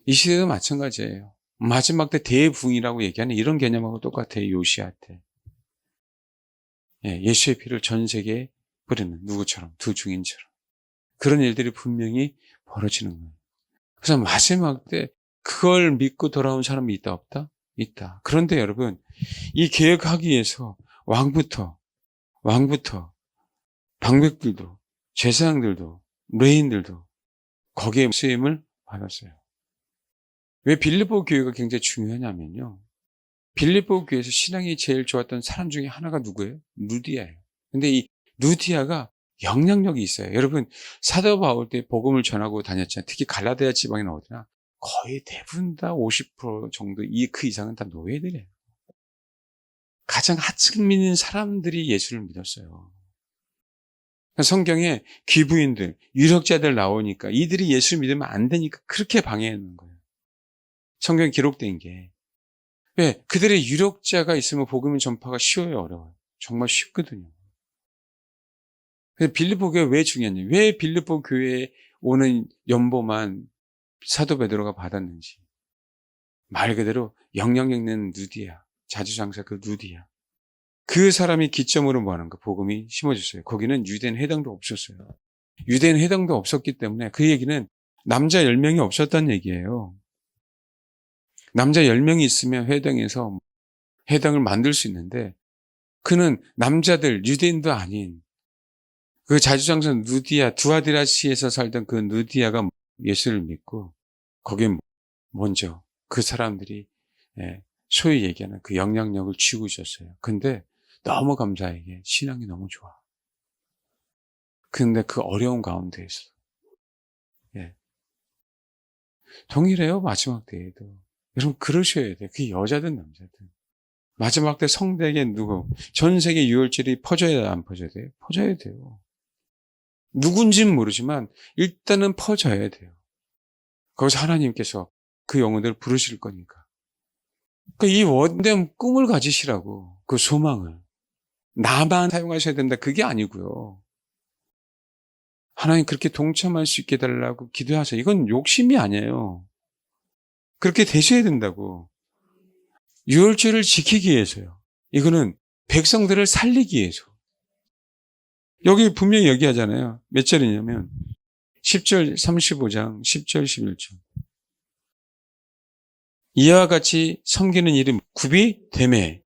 이 시대도 마찬가지예요. 마지막 때 대부흥이라고 얘기하는 이런 개념하고 똑같아요. 요시야 때. 예수의 피를 전 세계에 뿌리는 누구처럼 두 증인처럼 그런 일들이 분명히 벌어지는 거예요. 그래서 마지막 때 그걸 믿고 돌아온 사람이 있다 없다? 있다. 그런데 여러분 이 계획하기 위해서 왕부터 방백들도 제사장들도 레인들도 거기에 쓰임을 받았어요. 왜 빌립보 교회가 굉장히 중요하냐면요. 빌립보 교회에서 신앙이 제일 좋았던 사람 중에 하나가 누구예요? 루디아예요. 근데 이 루디아가 영향력이 있어요. 여러분 사도 바울 때 복음을 전하고 다녔잖아요. 특히 갈라디아 지방에는 어디나 거의 대부분 다 50% 정도 그 이상은 다 노예들이에요. 가장 하층민인 사람들이 예수를 믿었어요. 성경에 귀부인들, 유력자들 나오니까 이들이 예수 믿으면 안 되니까 그렇게 방해하는 거예요. 성경에 기록된 게. 왜? 그들의 유력자가 있으면 복음의 전파가 쉬워요, 어려워요? 정말 쉽거든요. 빌립보 교회 왜 중요했냐? 왜 빌립보 교회에 오는 연보만 사도 베드로가 받았는지. 말 그대로 영향력 있는 누디야. 자주장사 그 누디야. 그 사람이 기점으로 뭐 하는 거? 복음이 심어졌어요. 거기는 유대인 회당도 없었어요. 유대인 회당도 없었기 때문에 그 얘기는 남자 10명이 없었다는 얘기예요. 남자 10명이 있으면 회당에서 회당을 만들 수 있는데 그는 남자들 유대인도 아닌 그 자주장사 누디아 두아디라시에서 살던 그 누디아가 예수를 믿고 거기에 먼저 그 사람들이 소위 얘기하는 그 영향력을 쥐고 있었어요. 근데 너무 감사하게 신앙이 너무 좋아. 근데 그 어려운 가운데에서 동일해요. 마지막 때에도. 여러분 그러셔야 돼요. 그 여자든 남자든. 마지막 때 성대에게 누구 전 세계 유월절이 퍼져야 안 퍼져야 돼요? 퍼져야 돼요. 누군지는 모르지만 일단은 퍼져야 돼요. 거기서 하나님께서 그 영혼들을 부르실 거니까. 그러니까 이 원대한 꿈을 가지시라고 그 소망을 나만 사용하셔야 된다 그게 아니고요. 하나님 그렇게 동참할 수 있게 해달라고 기도하세요. 이건 욕심이 아니에요. 그렇게 되셔야 된다고. 유월절을 지키기 위해서요. 이거는 백성들을 살리기 위해서. 여기 분명히 얘기하잖아요. 몇 절이냐면 10절 35장 10절 11절. 이와 같이 섬기는 일이 굽이 되매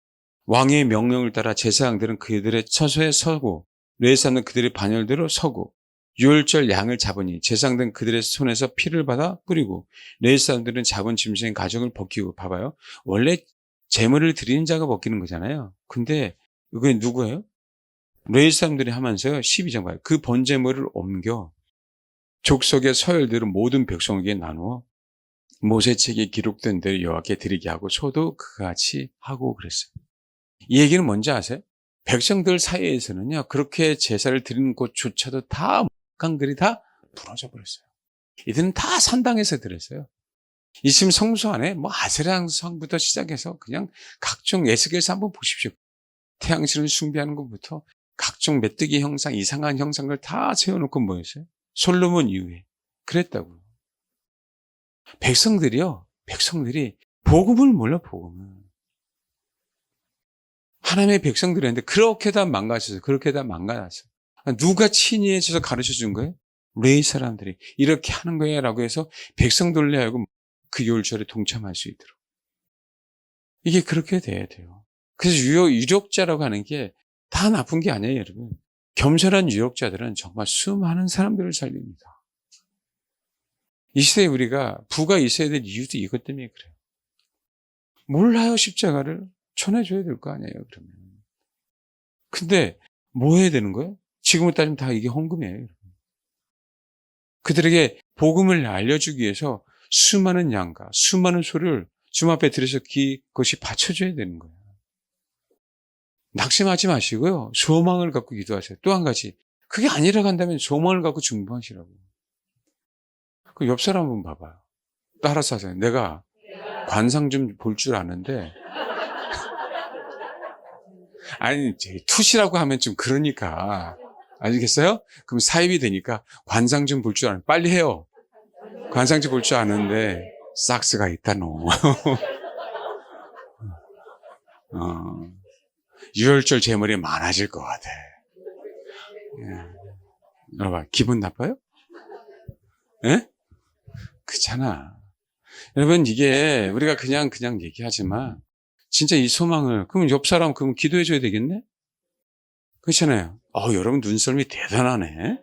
왕의 명령을 따라 제사장들은 그들의 처소에 서고 레위 사람들은 그들의 반열대로 서고 유월절 양을 잡으니 제사장들은 그들의 손에서 피를 받아 뿌리고 레위 사람들은 잡은 짐승의 가죽을 벗기고. 봐봐요. 원래 제물을 드리는 자가 벗기는 거잖아요. 근데 이게 누구예요? 레위 사람들이 하면서요. 12장 봐요. 그 번제물을 옮겨 족속의 서열대로 모든 백성에게 나누어 모세 책에 기록된 대로 여호와께 드리게 하고 소도 그같이 하고 그랬어요. 이 얘기는 뭔지 아세요? 백성들 사이에서는요, 그렇게 제사를 드리는 곳조차도 다 강들이 다 무너져 버렸어요. 이들은 다 산당에서 드렸어요. 이심 성소 안에 뭐 아세라상부터 시작해서 그냥 각종 에스겔서 한번 보십시오. 태양신을 숭배하는 것부터 각종 메뚜기 형상, 이상한 형상을 다 세워놓고 뭐였어요? 솔로몬 이후에 그랬다고요. 백성들이 복음을 몰라, 복음을. 하나님의 백성들이었는데 그렇게 다 망가졌어요. 그렇게 다 망가졌어요. 누가 친히해서 가르쳐 준 거예요? 레위 사람들이 이렇게 하는 거야 라고 해서 백성들로 하여금 그 유월절에 동참할 수 있도록. 이게 그렇게 돼야 돼요. 그래서 유력자라고 하는 게 다 나쁜 게 아니에요, 여러분. 겸손한 유력자들은 정말 수많은 사람들을 살립니다. 이 시대에 우리가 부가 있어야 될 이유도 이것 때문에 그래요. 몰라요, 십자가를. 전해줘야 될 거 아니에요, 그러면. 근데 뭐 해야 되는 거예요? 지금은 따지면 다 이게 헌금이에요, 여러분. 그들에게 복음을 알려주기 위해서 수많은 양과 수많은 소를 주님 앞에 들여서 그것이 바쳐줘야 되는 거예요. 낙심하지 마시고요. 소망을 갖고 기도하세요. 또 한 가지. 그게 아니라 간다면 소망을 갖고 중보하시라고. 그 옆 사람 한번 봐봐요. 따라서 하세요. 내가 관상 좀 볼 줄 아는데. 아니, 투시라고 하면 좀 그러니까. 아시겠어요? 그럼 사입이 되니까 관상 좀 볼 줄 아는, 빨리 해요. 관상 좀 볼 줄 아는데, 싹스가 있다, 너. 유월절 제물이 많아질 것 같아. 예. 여러분, 기분 나빠요? 예? 그렇잖아. 여러분, 이게 우리가 그냥 얘기하지만, 진짜 이 소망을, 그럼 옆 사람, 그럼 기도해줘야 되겠네? 그렇잖아요. 여러분 눈썰미 대단하네.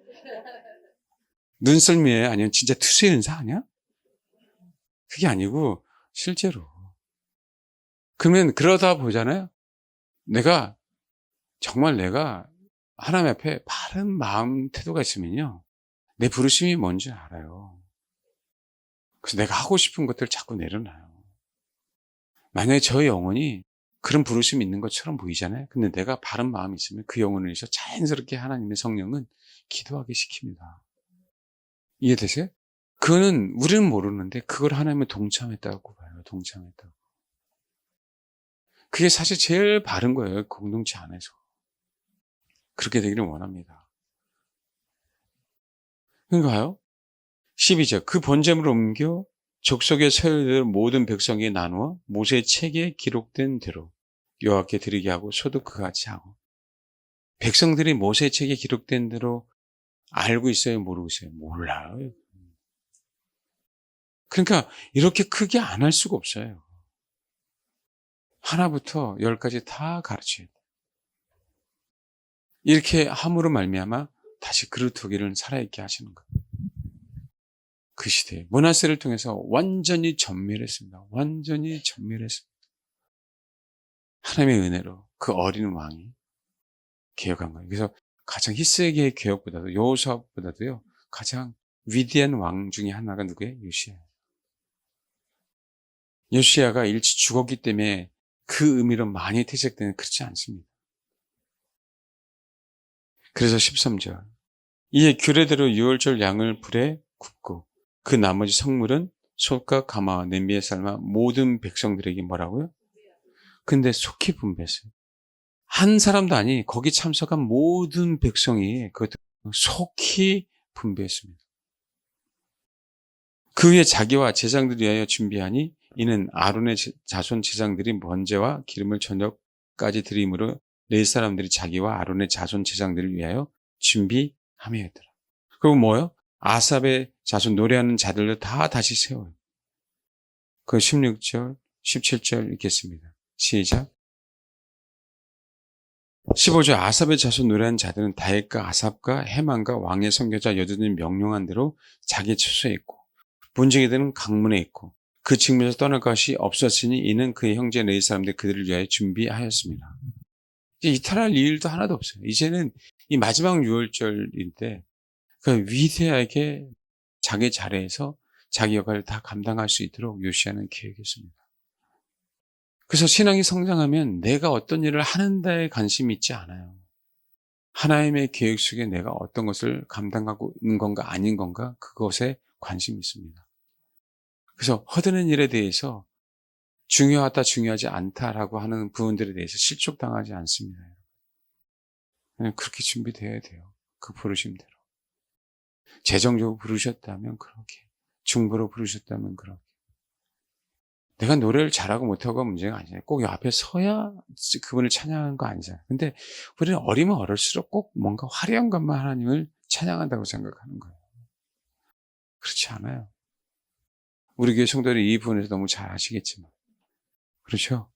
눈썰미에 아니면 진짜 투수의 은사 아니야? 그게 아니고, 실제로. 그러면 그러다 보잖아요. 정말 내가 하나님 앞에 바른 마음 태도가 있으면요. 내 부르심이 뭔지 알아요. 그래서 내가 하고 싶은 것들을 자꾸 내려놔요. 만약에 저 영혼이 그런 부르심이 있는 것처럼 보이잖아요. 근데 내가 바른 마음이 있으면 그 영혼을 위해서 자연스럽게 하나님의 성령은 기도하게 시킵니다. 이해되세요? 그거는 우리는 모르는데 그걸 하나님은 동참했다고 봐요. 동참했다고. 그게 사실 제일 바른 거예요. 공동체 안에서. 그렇게 되기를 원합니다. 그러니까요. 12절. 그 번제물을 옮겨 족속의 서열대로 모든 백성에게 나누어 모세 책에 기록된 대로 여호와께 드리게 하고 소도 그같이 하고. 백성들이 모세 책에 기록된 대로 알고 있어요? 모르고 있어요? 몰라요. 그러니까 이렇게 크게 안 할 수가 없어요. 하나부터 열까지 다 가르쳐야 돼요. 이렇게 함으로 말미암아 다시 그릇 두 개를 살아있게 하시는 거예요. 그 시대에 므낫세를 통해서 완전히 전멸했습니다. 완전히 전멸했습니다. 하나님의 은혜로 그 어린 왕이 개혁한 거예요. 그래서 가장 히스기야의 개혁보다도 여호수아보다도요 가장 위대한 왕 중에 하나가 누구예요? 요시야. 요시야가 일찍 죽었기 때문에 그 의미로 많이 퇴색되는 그렇지 않습니다. 그래서 13절. 이에 규례대로 유월절 양을 불에 굽고 그 나머지 성물은 솥과 가마와 냄비에 삶아 모든 백성들에게 뭐라고요? 근데 속히 분배했어요. 한 사람도 아니 거기 참석한 모든 백성이 그것을 속히 분배했습니다. 그 위에 자기와 제사장들 위하여 준비하니 이는 아론의 자손 제사장들이 번제와 기름을 저녁까지 드림으로 레위 사람들이 자기와 아론의 자손 제사장들을 위하여 준비함이었더라. 그리고 뭐요? 아삽의 자손 노래하는 자들도 다 다시 세워요. 그 16절, 17절 읽겠습니다. 시작. 15절 아삽의 자손 노래한 자들은 다윗과 아삽과 헤만과 왕의 선교자 여두는 명령한 대로 자기 처소에 있고 본쟁이들은 강문에 있고 그 직면에서 떠날 것이 없었으니 이는 그의 형제 네 사람들 그들을 위하여 준비하였습니다. 이제 이탈할 일도 하나도 없어요. 이제는 이 마지막 유월절인데 그 위대하게 자기 자리에서 자기 역할을 다 감당할 수 있도록 요시아는 계획했습니다. 그래서 신앙이 성장하면 내가 어떤 일을 하는 데에 관심이 있지 않아요. 하나님의 계획 속에 내가 어떤 것을 감당하고 있는 건가 아닌 건가 그것에 관심이 있습니다. 그래서 허드는 일에 대해서 중요하다 중요하지 않다라고 하는 부분들에 대해서 실족당하지 않습니다. 그냥 그렇게 준비되어야 돼요. 그 부르심대로. 재정적으로 부르셨다면 그렇게, 중보로 부르셨다면 그렇게. 내가 노래를 잘하고 못하고가 문제가 아니잖아요. 꼭 옆에 서야 그분을 찬양하는 거 아니잖아요. 근데 우리는 어리면 어릴수록 꼭 뭔가 화려한 것만 하나님을 찬양한다고 생각하는 거예요. 그렇지 않아요. 우리 교회 성도들이 이 부분에서 너무 잘 아시겠지만. 그렇죠?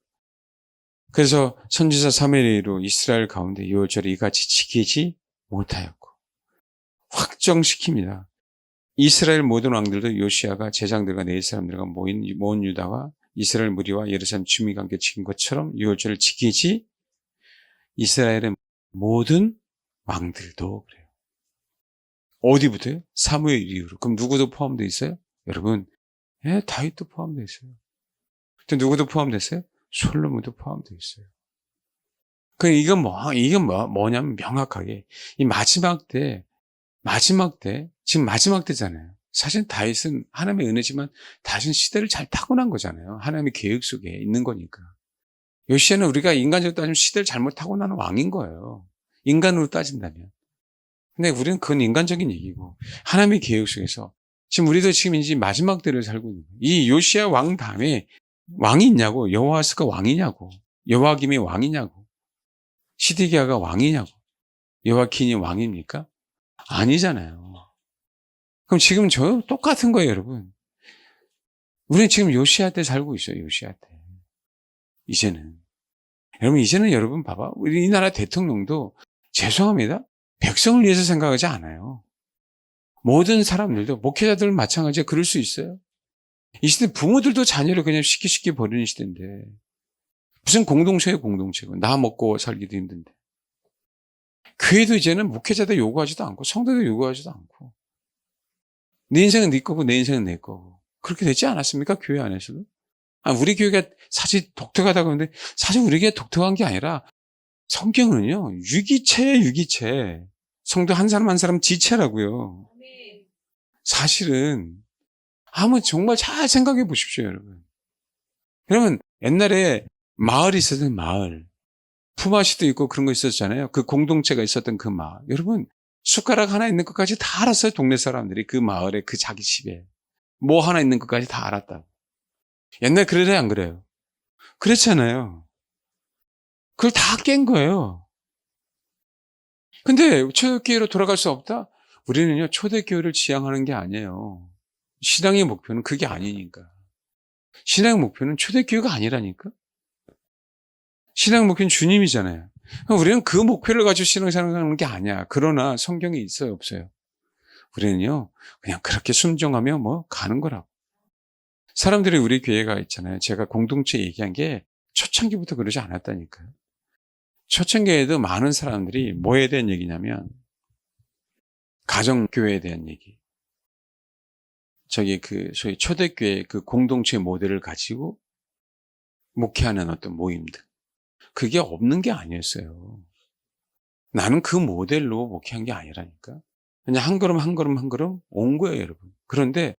그래서 선지자 사무엘로 이스라엘 가운데 유월절을 이같이 지키지 못하였고 확정시킵니다. 이스라엘 모든 왕들도 요시아가 제장들과 네 사람들과 모은 유다와 이스라엘 무리와 예루살렘 주민과 함께 지킨 것처럼 유월절을 지키지 이스라엘의 모든 왕들도 그래요. 어디부터요? 사무엘 이후로. 그럼 누구도 포함되어 있어요? 여러분, 예, 다윗도 포함되어 있어요. 또 누구도 포함됐어요? 솔로몬도 포함되어 있어요. 이건 뭐냐면 명확하게 이 마지막 때 지금 마지막 때잖아요. 사실 다윗은 하나님의 은혜지만 다윗은 시대를 잘 타고난 거잖아요. 하나님의 계획 속에 있는 거니까. 요시아는 우리가 인간적으로 따지면 시대를 잘못 타고나는 왕인 거예요. 인간으로 따진다면. 근데 우리는 그건 인간적인 얘기고 하나님의 계획 속에서 지금 우리도 지금 이제 마지막 때를 살고 있는 거예요. 이 요시아 왕 다음에 왕이 있냐고, 여호아스가 왕이냐고, 여호와김이 왕이냐고, 시드기야가 왕이냐고, 여호와킨이 왕입니까? 아니잖아요. 그럼 지금 저 똑같은 거예요, 여러분. 우리는 지금 요시아 때 살고 있어요, 요시아 때. 이제는. 여러분 봐봐. 우리나라 대통령도 죄송합니다. 백성을 위해서 생각하지 않아요. 모든 사람들도, 목회자들은 마찬가지로 그럴 수 있어요. 이 시대 부모들도 자녀를 그냥 쉽게 버리는 시대인데. 무슨 공동체예요, 공동체고. 나 먹고 살기도 힘든데. 교회도 이제는 목회자도 요구하지도 않고, 성도도 요구하지도 않고. 내 인생은 네 거고, 내 인생은 내 거고. 그렇게 되지 않았습니까? 교회 안에서도? 우리 교회가 사실 독특하다고 하는데, 사실 우리 교회가 독특한 게 아니라, 성경은요, 유기체예요, 유기체. 성도 한 사람 한 사람 지체라고요. 사실은, 한번 정말 잘 생각해 보십시오, 여러분. 여러분, 옛날에 마을이 있었던 마을. 품앗이도 있고 그런 거 있었잖아요. 그 공동체가 있었던 그 마을. 여러분, 숟가락 하나 있는 것까지 다 알았어요. 동네 사람들이 그 마을에 그 자기 집에. 뭐 하나 있는 것까지 다 알았다고. 옛날 그래요, 안 그래요? 그랬잖아요. 그걸 다 깬 거예요. 근데 초대교회로 돌아갈 수 없다? 우리는요, 초대교회를 지향하는 게 아니에요. 신앙의 목표는 그게 아니니까. 신앙의 목표는 초대교회가 아니라니까? 신앙의 목표는 주님이잖아요. 우리는 그 목표를 가지고 신앙생활하는 게 아니야. 그러나 성경에 있어요, 없어요? 우리는요, 그냥 그렇게 순종하며 가는 거라고. 사람들이 우리 교회가 있잖아요. 제가 공동체 얘기한 게 초창기부터 그러지 않았다니까요. 초창기에도 많은 사람들이 뭐에 대한 얘기냐면, 가정교회에 대한 얘기. 소위 초대교회 그 공동체 모델을 가지고 목회하는 어떤 모임들. 그게 없는 게 아니었어요. 나는 그 모델로 목회한 게 아니라니까. 그냥 한 걸음 한 걸음 한 걸음 온 거예요, 여러분. 그런데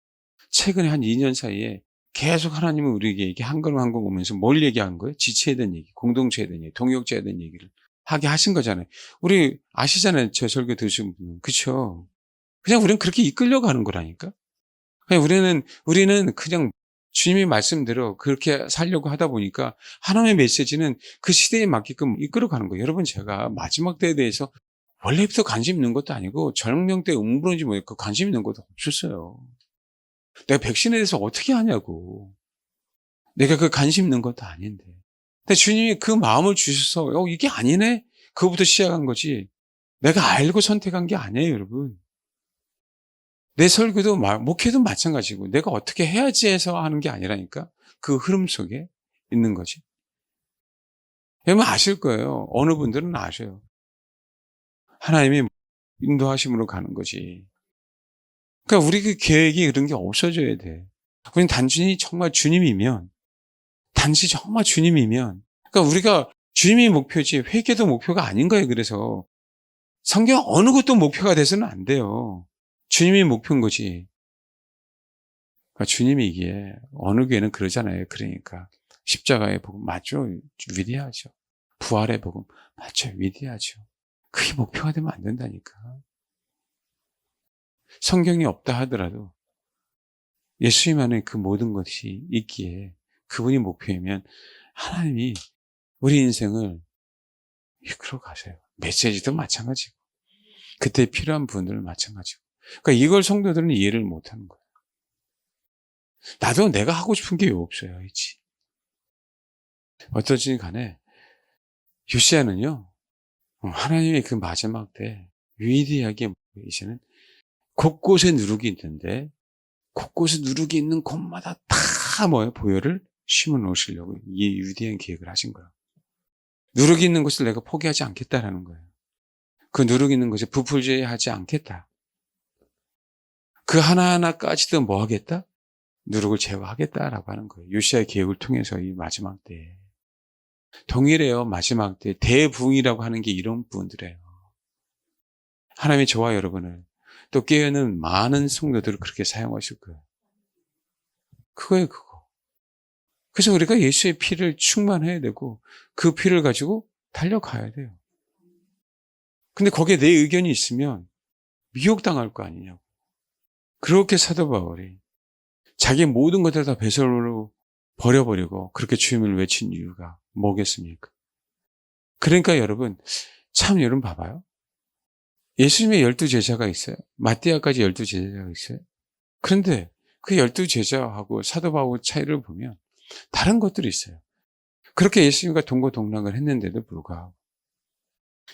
최근에 한 2년 사이에 계속 하나님은 우리에게 한 걸음 한 걸음 오면서 뭘 얘기한 거예요? 지체에 대한 얘기, 공동체에 대한 얘기, 동역자에 대한 얘기를 하게 하신 거잖아요. 우리 아시잖아요. 제 설교 들으신 분은. 그렇죠? 그냥 우리는 그렇게 이끌려가는 거라니까. 그냥 우리는 그냥 주님의 말씀대로 그렇게 살려고 하다 보니까 하나님의 메시지는 그 시대에 맞게끔 이끌어가는 거예요. 여러분, 제가 마지막 때에 대해서 원래부터 관심 있는 것도 아니고 저녁 때 음부론지 뭐였고 관심 있는 것도 없었어요. 내가 백신에 대해서 어떻게 하냐고. 내가 그 관심 있는 것도 아닌데. 근데 주님이 그 마음을 주셔서 이게 아니네? 그거부터 시작한 거지 내가 알고 선택한 게 아니에요, 여러분. 내 설교도 목회도 마찬가지고 내가 어떻게 해야지 해서 하는 게 아니라니까. 그 흐름 속에 있는 거지. 여러분 아실 거예요. 어느 분들은 아셔요. 하나님이 인도하심으로 가는 거지. 그러니까 우리 그 계획이 그런 게 없어져야 돼. 우리는 단순히 정말 주님이면, 그러니까 우리가 주님이 목표지 회개도 목표가 아닌 거예요. 그래서 성경 어느 것도 목표가 돼서는 안 돼요. 주님이 목표인 거지. 그러니까 주님이 이게 어느 교회는 그러잖아요. 그러니까 십자가의 복음 맞죠? 위대하죠. 부활의 복음 맞죠? 위대하죠. 그게 목표가 되면 안 된다니까. 성경이 없다 하더라도 예수님 안에 그 모든 것이 있기에 그분이 목표이면 하나님이 우리 인생을 이끌어 가세요. 메시지도 마찬가지고 그때 필요한 분들은 마찬가지고. 그러니까 이걸 성도들은 이해를 못하는 거예요. 나도 내가 하고 싶은 게 없어요. 있지. 어떠지 간에 요시야는요. 하나님의 그 마지막 때 위대하게 이제는 곳곳에 누룩이 있는데 곳곳에 누룩이 있는 곳마다 다 뭐예요? 보혈을 심어 놓으시려고 이 위대한 계획을 하신 거예요. 누룩이 있는 것을 내가 포기하지 않겠다라는 거예요. 그 누룩이 있는 것에 부풀려하지 않겠다. 그 하나하나까지도 뭐 하겠다? 누룩을 제거하겠다라고 하는 거예요. 요시야의 계획을 통해서 이 마지막 때에. 동일해요. 마지막 때 대부흥이라고 하는 게 이런 부분들이에요. 하나님이 저와 여러분을 또 깨어있는 많은 성도들을 그렇게 사용하실 거예요. 그거예요, 그거. 그래서 우리가 예수의 피를 충만해야 되고 그 피를 가지고 달려가야 돼요. 근데 거기에 내 의견이 있으면 미혹당할 거 아니냐고. 그렇게 사도 바울이 자기 모든 것들을 다 배설로 버려버리고 그렇게 주님을 외친 이유가 뭐겠습니까? 그러니까 여러분, 참 여러분 봐봐요. 예수님의 12제자가 있어요. 마띠아까지 12제자가 있어요. 그런데 그 12제자하고 사도 바울 차이를 보면 다른 것들이 있어요. 그렇게 예수님과 동고동락을 했는데도 불구하고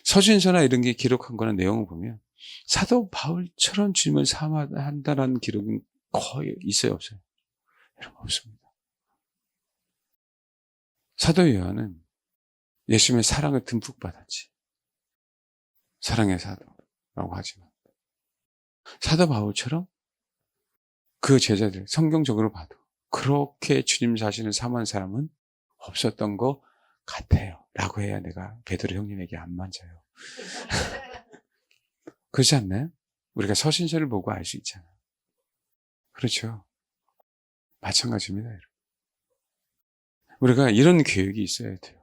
서신서나 이런 게 기록한 거나 내용을 보면 사도 바울처럼 주님을 사모한다는 기록은 거의 있어요, 없어요? 여러분 없습니다. 사도 요한은 예수님의 사랑을 듬뿍 받았지. 사랑의 사도라고 하지만 사도 바울처럼 그 제자들 성경적으로 봐도 그렇게 주님 자신을 사모한 사람은 없었던 것 같아요. 라고 해야 내가 베드로 형님에게 안 맞아요. 그렇지 않나요? 우리가 서신서를 보고 알 수 있잖아요. 그렇죠. 마찬가지입니다. 여러분. 우리가 이런 계획이 있어야 돼요.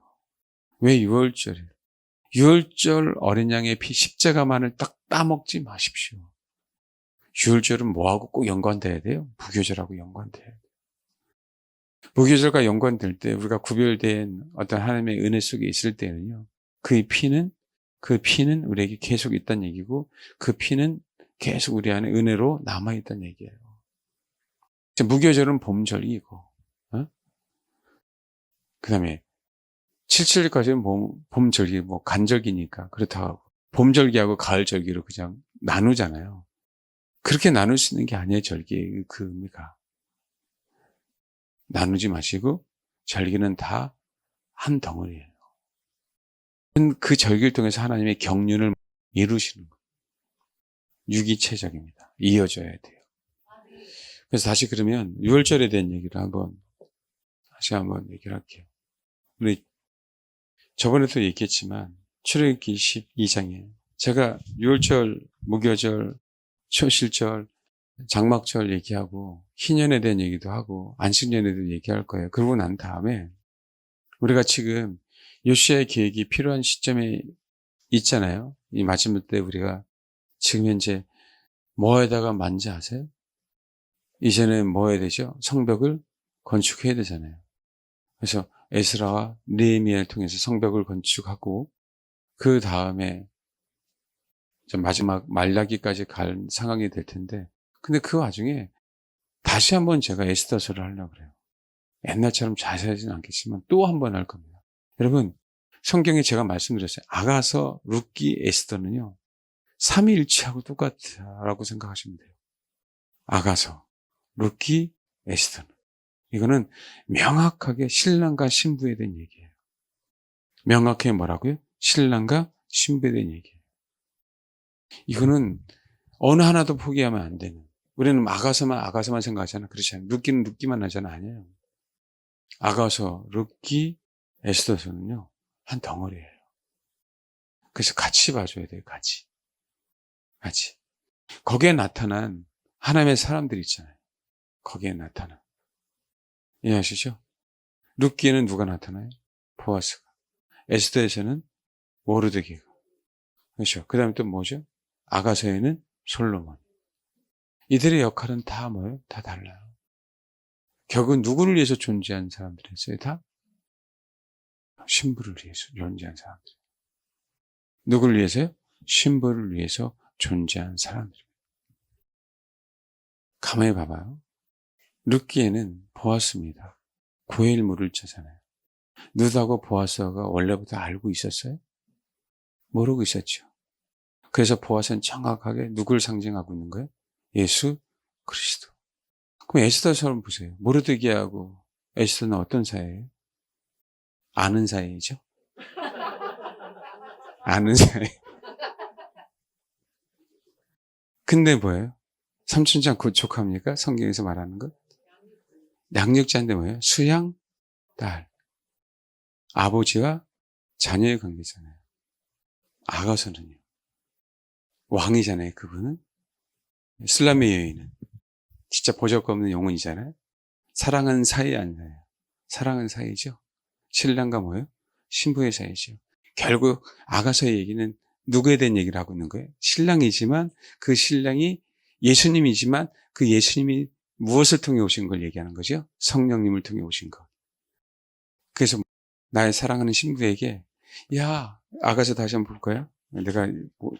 왜 6월절이에요? 6월절 어린 양의 피 십자가만을 딱 따먹지 마십시오. 6월절은 뭐하고 꼭 연관돼야 돼요? 무교절하고 연관돼야 돼요. 무교절과 연관될 때 우리가 구별된 어떤 하나님의 은혜 속에 있을 때는요. 그 피는 우리에게 계속 있다는 얘기고 그 피는 계속 우리 안에 은혜로 남아있다는 얘기예요. 무교절은 봄절이고 그 다음에 7.7까지는 봄절기, 간절기니까 그렇다고 봄절기하고 가을절기로 그냥 나누잖아요. 그렇게 나눌 수 있는 게 아니에요, 절기의 그 의미가. 나누지 마시고 절기는 다 한 덩어리예요. 그 절기를 통해서 하나님의 경륜을 이루시는 거예요. 유기체적입니다. 이어져야 돼요. 그래서 다시 그러면 6월절에 대한 얘기를 다시 한번 얘기를 할게요. 우리 저번에도 얘기했지만 출애굽기 12장에 제가 6월절, 무교절, 초실절, 장막절 얘기하고 희년에 대한 얘기도 하고 안식년에도 얘기할 거예요. 그러고 난 다음에 우리가 지금 요시야의 계획이 필요한 시점에 있잖아요. 이 마지막 때 우리가 지금 현재 뭐에다가 만지 아세요? 이제는 뭐 해야 되죠? 성벽을 건축해야 되잖아요. 그래서 에스라와 느헤미야를 통해서 성벽을 건축하고 그 다음에 마지막 말라기까지 갈 상황이 될 텐데 근데 그 와중에 다시 한번 제가 에스더서를 하려고 그래요. 옛날처럼 자세하지는 않겠지만 또 한 번 할 겁니다. 여러분 성경에 제가 말씀드렸어요. 아가서, 룻기, 에스더는요, 삼위일체하고 똑같다라고 생각하시면 돼요. 아가서, 룻기, 에스더는. 이거는 명확하게 신랑과 신부에 대한 얘기예요. 명확하게 뭐라고요? 신랑과 신부에 대한 얘기예요. 이거는 어느 하나도 포기하면 안 되는. 우리는 아가서만 생각하잖아. 그렇지 않아요. 룻기는 룻기만 하잖아. 아니에요. 아가서, 룻기, 에스더서는요, 한 덩어리예요. 그래서 같이 봐줘야 돼요. 같이. 거기에 나타난 하나님의 사람들 있잖아요. 거기에 나타난. 이해하시죠? 룻기에는 누가 나타나요? 보아스가. 에스더에서는 모르드게가. 그렇죠. 그 다음에 또 뭐죠? 아가서에는 솔로몬. 이들의 역할은 다 뭐예요? 다 달라요. 결국은 누구를 위해서 존재한 사람들이었어요? 다? 신부를 위해서 존재한 사람들. 누구를 위해서요? 신부를 위해서 존재한 사람들. 가만히 봐봐요. 룻기에는 보아스입니다. 고엘물을 쩌잖아요. 룻하고 보아스가 원래부터 알고 있었어요? 모르고 있었죠. 그래서 보아스는 정확하게 누굴 상징하고 있는 거예요? 예수 그리스도. 그럼 에스더처럼 보세요. 모르드게하고 에스더는 어떤 사이예요? 아는 사이죠? 아는 사이. 근데 뭐예요? 삼촌장 고촉합니까? 성경에서 말하는 것? 양육자인데 뭐예요? 수양, 딸. 아버지와 자녀의 관계잖아요. 아가서는요. 왕이잖아요, 그분은. 슬람의 여인은. 진짜 보잘것없는 영혼이잖아요. 사랑하는 사이 아니에요. 사랑하는 사이죠. 신랑과 뭐예요? 신부의 사이죠. 결국 아가서의 얘기는 누구에 대한 얘기를 하고 있는 거예요? 신랑이지만 그 신랑이 예수님이지만 그 예수님이 무엇을 통해 오신 걸 얘기하는 거죠? 성령님을 통해 오신 것. 그래서 나의 사랑하는 신부에게 야, 아가서 다시 한번 볼까요? 내가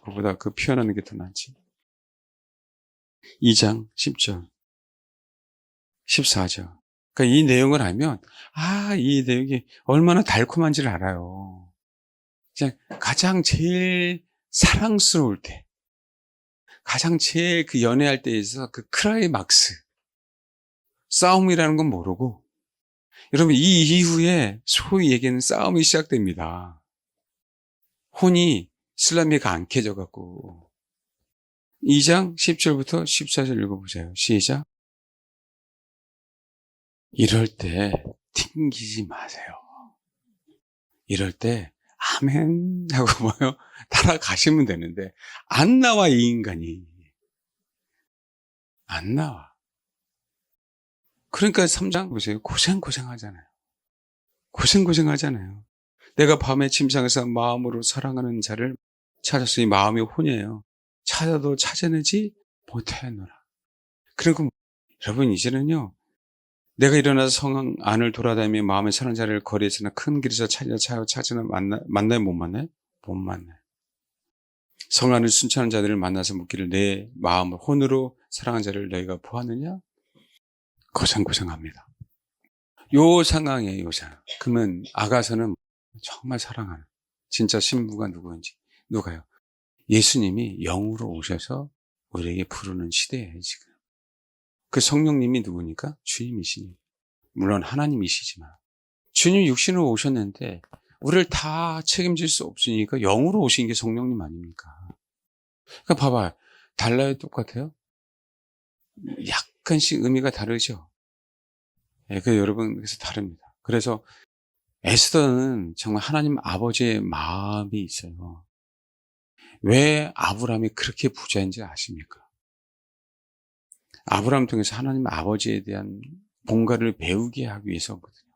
그보다 그 표현하는 게 더 낫지. 2장 10절 14절. 그러니까 이 내용을 알면 이 내용이 얼마나 달콤한지를 알아요. 가장 제일 사랑스러울 때, 가장 제일 그 연애할 때에서 그 클라이막스, 싸움이라는 건 모르고, 여러분 이 이후에 소위 얘기는 싸움이 시작됩니다. 혼이 슬라미가 안 깨져갖고. 2장 10절부터 14절 읽어보세요. 시작. 이럴 때 튕기지 마세요. 이럴 때 아멘 하고 뭐요? 따라가시면 되는데 안 나와. 이 인간이 안 나와. 그러니까 3장 보세요. 고생하잖아요. 고생하잖아요. 내가 밤에 침상에서 마음으로 사랑하는 자를 찾았으니 마음이 혼이에요. 찾아도 찾아내지 못하였노라. 그리고 여러분 이제는요, 내가 일어나서 성 안을 돌아다니며 마음에 사는 자를 거리에서나 큰 길에서 찾으나 만나요? 못 만나요? 못 만나요. 성 안을 순찰하는 자들을 만나서 묻기를 내 마음을 혼으로 사랑한 자를 너희가 보았느냐? 고생합니다. 요 상황이에요, 요 상황. 그러면 아가서는 정말 사랑하는 진짜 신부가 누구인지. 누가요? 예수님이 영으로 오셔서 우리에게 부르는 시대예요, 지금. 그 성령님이 누구니까? 주님이시니. 물론 하나님이시지만. 주님 육신으로 오셨는데 우리를 다 책임질 수 없으니까 영으로 오신 게 성령님 아닙니까? 그러니까 봐봐요. 달라요? 똑같아요? 약간씩 의미가 다르죠? 예, 그 여러분, 그래서 다릅니다. 그래서 에스더는 정말 하나님 아버지의 마음이 있어요. 왜 아브라함이 그렇게 부자인지 아십니까? 아브라함 통해서 하나님 아버지에 대한 뭔가를 배우게 하기 위해서거든요.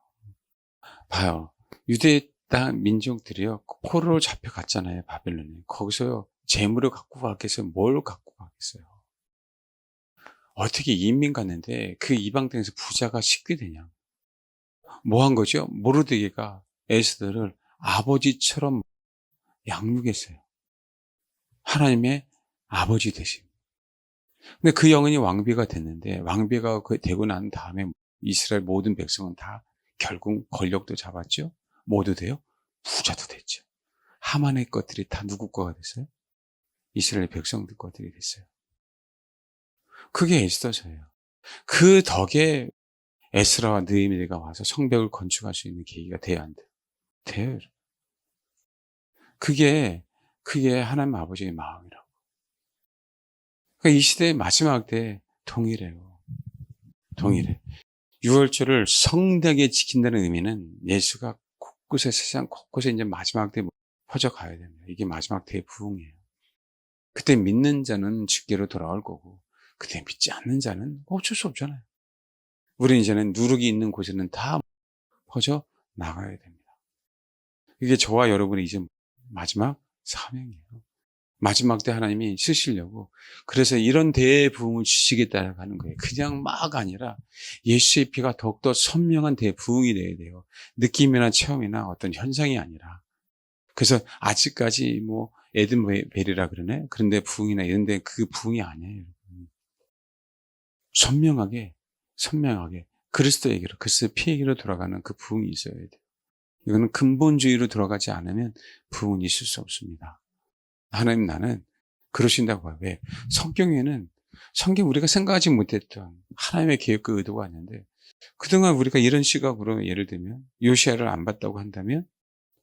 봐요. 유대 땅 민족들이요, 포로로 잡혀갔잖아요, 바벨론에. 거기서요, 재물을 갖고 가겠어요? 뭘 갖고 가겠어요? 어떻게 이민 갔는데 그 이방 땅에서 부자가 쉽게 되냐? 뭐 한 거죠? 모르드게가 에스더를 아버지처럼 양육했어요. 하나님의 아버지 되심. 근데 그 영혼이 왕비가 됐는데, 왕비가 되고 난 다음에 이스라엘 모든 백성은 다 결국 권력도 잡았죠? 모두 돼요? 부자도 됐죠. 하만의 것들이 다 누구 거가 됐어요? 이스라엘 백성들 것들이 됐어요. 그게 에스더서예요. 그 덕에 에스라와 느헤미야가 와서 성벽을 건축할 수 있는 계기가 돼야 안 돼요? 돼요. 그게 하나님 아버지의 마음이라고. 그러니까 이 시대의 마지막 때에 동일해요. 동일해. 유월절을 성대하게 지킨다는 의미는 예수가 곳곳에, 세상 곳곳에 이제 마지막 때에 퍼져가야 됩니다. 이게 마지막 때의 부흥이에요. 그때 믿는 자는 직계로 돌아올 거고, 그때 믿지 않는 자는 어쩔 수 없잖아요. 우리는 이제는 누룩이 있는 곳에는 다 퍼져 나가야 됩니다. 이게 저와 여러분의 이제 마지막 사명이에요. 마지막 때 하나님이 쓰시려고, 그래서 이런 대부흥을 주시겠다고 하는 거예요. 그냥 막 아니라 예수의 피가 더욱더 선명한 대부흥이 돼야 돼요. 느낌이나 체험이나 어떤 현상이 아니라. 그래서 아직까지 뭐 에든벨이라 그러네. 그런데 부흥이나 이런 데 그 부흥이 아니에요. 선명하게 그리스도에게로, 그리스도의 피에게로 돌아가는 그 부흥이 있어야 돼요. 이거는 근본주의로 돌아가지 않으면 부흥은 있을 수 없습니다. 하나님 나는 그러신다고 봐요. 왜? 성경 우리가 생각하지 못했던 하나님의 계획과 의도가 있는데, 그동안 우리가 이런 시각으로 예를 들면 요시야를 안 봤다고 한다면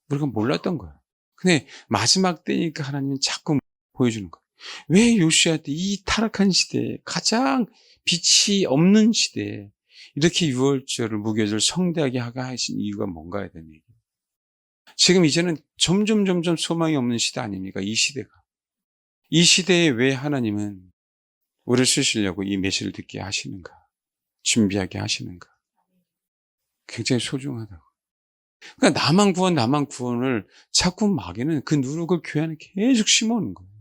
우리가 몰랐던 거예요. 근데 마지막 때니까 하나님은 자꾸 보여주는 거예요. 왜 요시야 때 이 타락한 시대에, 가장 빛이 없는 시대에 이렇게 유월절을, 무교절을 성대하게 하게 하신 이유가 뭔가에 대한 얘기예요. 지금 이제는 점점 소망이 없는 시대 아닙니까? 이 시대가. 이 시대에 왜 하나님은 우리를 쓰시려고 이 메시지를 듣게 하시는가? 준비하게 하시는가? 굉장히 소중하다고. 그러니까 나만 구원을 자꾸 마귀는 그 누룩을 교회 안에 계속 심어오는 거예요.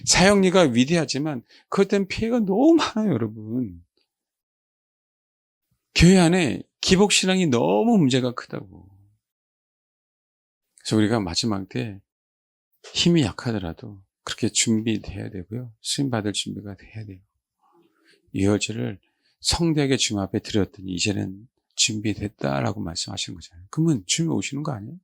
사형리가 위대하지만 그것 때문에 피해가 너무 많아요, 여러분. 교회 안에 기복신앙이 너무 문제가 크다고. 그래서 우리가 마지막 때 힘이 약하더라도 그렇게 준비돼야 되고요. 수임 받을 준비가 돼야 돼요. 유월절을 성대하게 주님 앞에 드렸더니 이제는 준비됐다라고 말씀하시는 거잖아요. 그러면 주님 오시는 거 아니에요?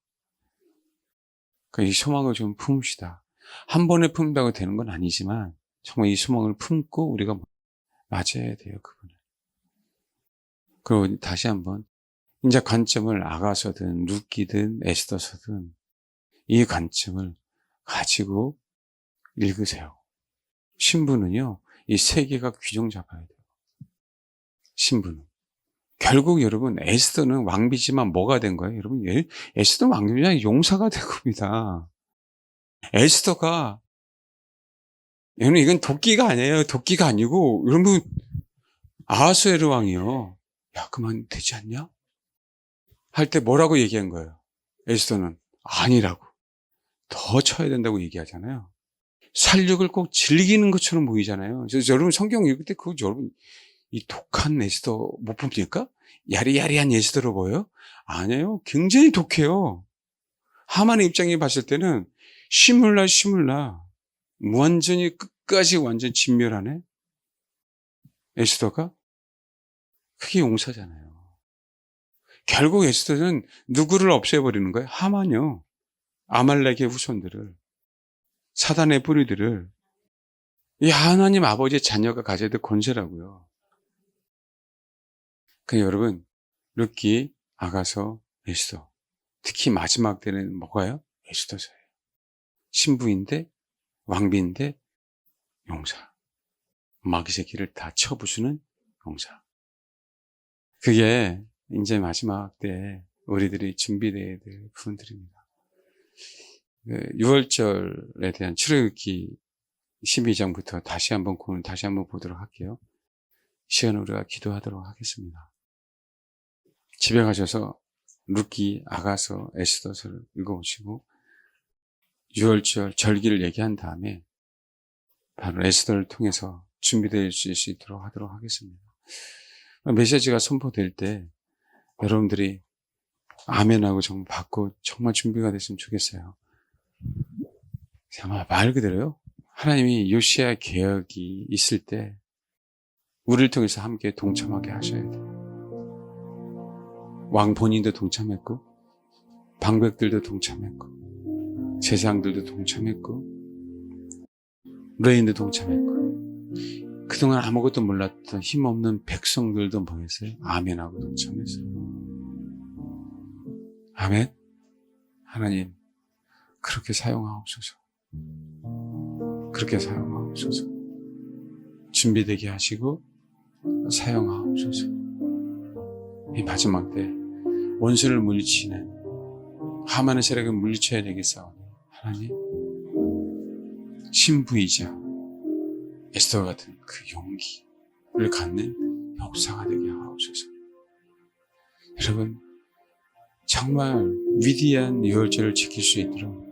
그러니까 이 소망을 좀 품읍시다. 한 번에 품다고 되는 건 아니지만 정말 이 소망을 품고 우리가 맞아야 돼요, 그분을. 그리고 다시 한번 이제 관점을 아가서든 룻기든 에스더서든 이 관점을 가지고 읽으세요. 신부는요, 이 세계가 규정 잡아야 돼요. 신부는. 결국 여러분, 에스더는 왕비지만 뭐가 된 거예요? 여러분, 에스더는 왕비지만 용사가 된 겁니다. 에스더가, 여러분, 이건 도끼가 아니에요. 도끼가 아니고, 여러분, 아하수에르 왕이요. 야, 그만 되지 않냐? 할 때 뭐라고 얘기한 거예요? 에스더는 아니라고. 더 쳐야 된다고 얘기하잖아요. 살육을 꼭 즐기는 것처럼 보이잖아요. 그래서 여러분 성경 읽을 때 그거 여러분 이 독한 에스더 못 봅니까? 야리야리한 에스더로 보여요? 아니에요. 굉장히 독해요. 하만의 입장에 봤을 때는 시물나 완전히 끝까지 완전 진멸하네. 에스더가 그게 용사잖아요. 결국 에스더는 누구를 없애버리는 거예요? 하만요. 아말렉의 후손들을, 사단의 뿌리들을. 이 하나님 아버지의 자녀가 가져야 될 권세라고요. 그러니까 여러분, 룻기, 아가서, 에스더. 특히 마지막 때는 뭐가요? 에스더서예요. 신부인데, 왕비인데, 용사. 마귀 새끼를 다 쳐부수는 용사. 그게 이제 마지막 때 우리들이 준비되어야 될 부분들입니다. 6월절에 대한 출애굽기 12장부터 다시 한번 보도록 할게요. 이 시간에 우리가 기도하도록 하겠습니다. 집에 가셔서 룻기, 아가서, 에스더서를 읽어보시고 6월절 절기를 얘기한 다음에 바로 에스더를 통해서 준비될 수 있도록 하도록 하겠습니다. 메시지가 선포될 때 여러분들이 아멘하고 정말 받고 정말 준비가 됐으면 좋겠어요. 아마 말 그대로요. 하나님이 요시야 개혁이 있을 때 우리를 통해서 함께 동참하게 하셔야 돼요. 왕 본인도 동참했고 방백들도 동참했고 제사장들도 동참했고 레인도 동참했고 그동안 아무것도 몰랐던 힘없는 백성들도 뭐했어요? 아멘하고 동참했어요. 아멘. 하나님 그렇게 사용하옵소서. 그렇게 사용하옵소서. 준비되게 하시고 사용하옵소서. 이 마지막 때 원수를 물리치는 하만의 세력을 물리쳐야 되겠사오니 하나님 신부이자 에스더 같은 그 용기를 갖는 역사가 되게 하옵소서. 여러분 정말 위대한 유월절을 지킬 수 있도록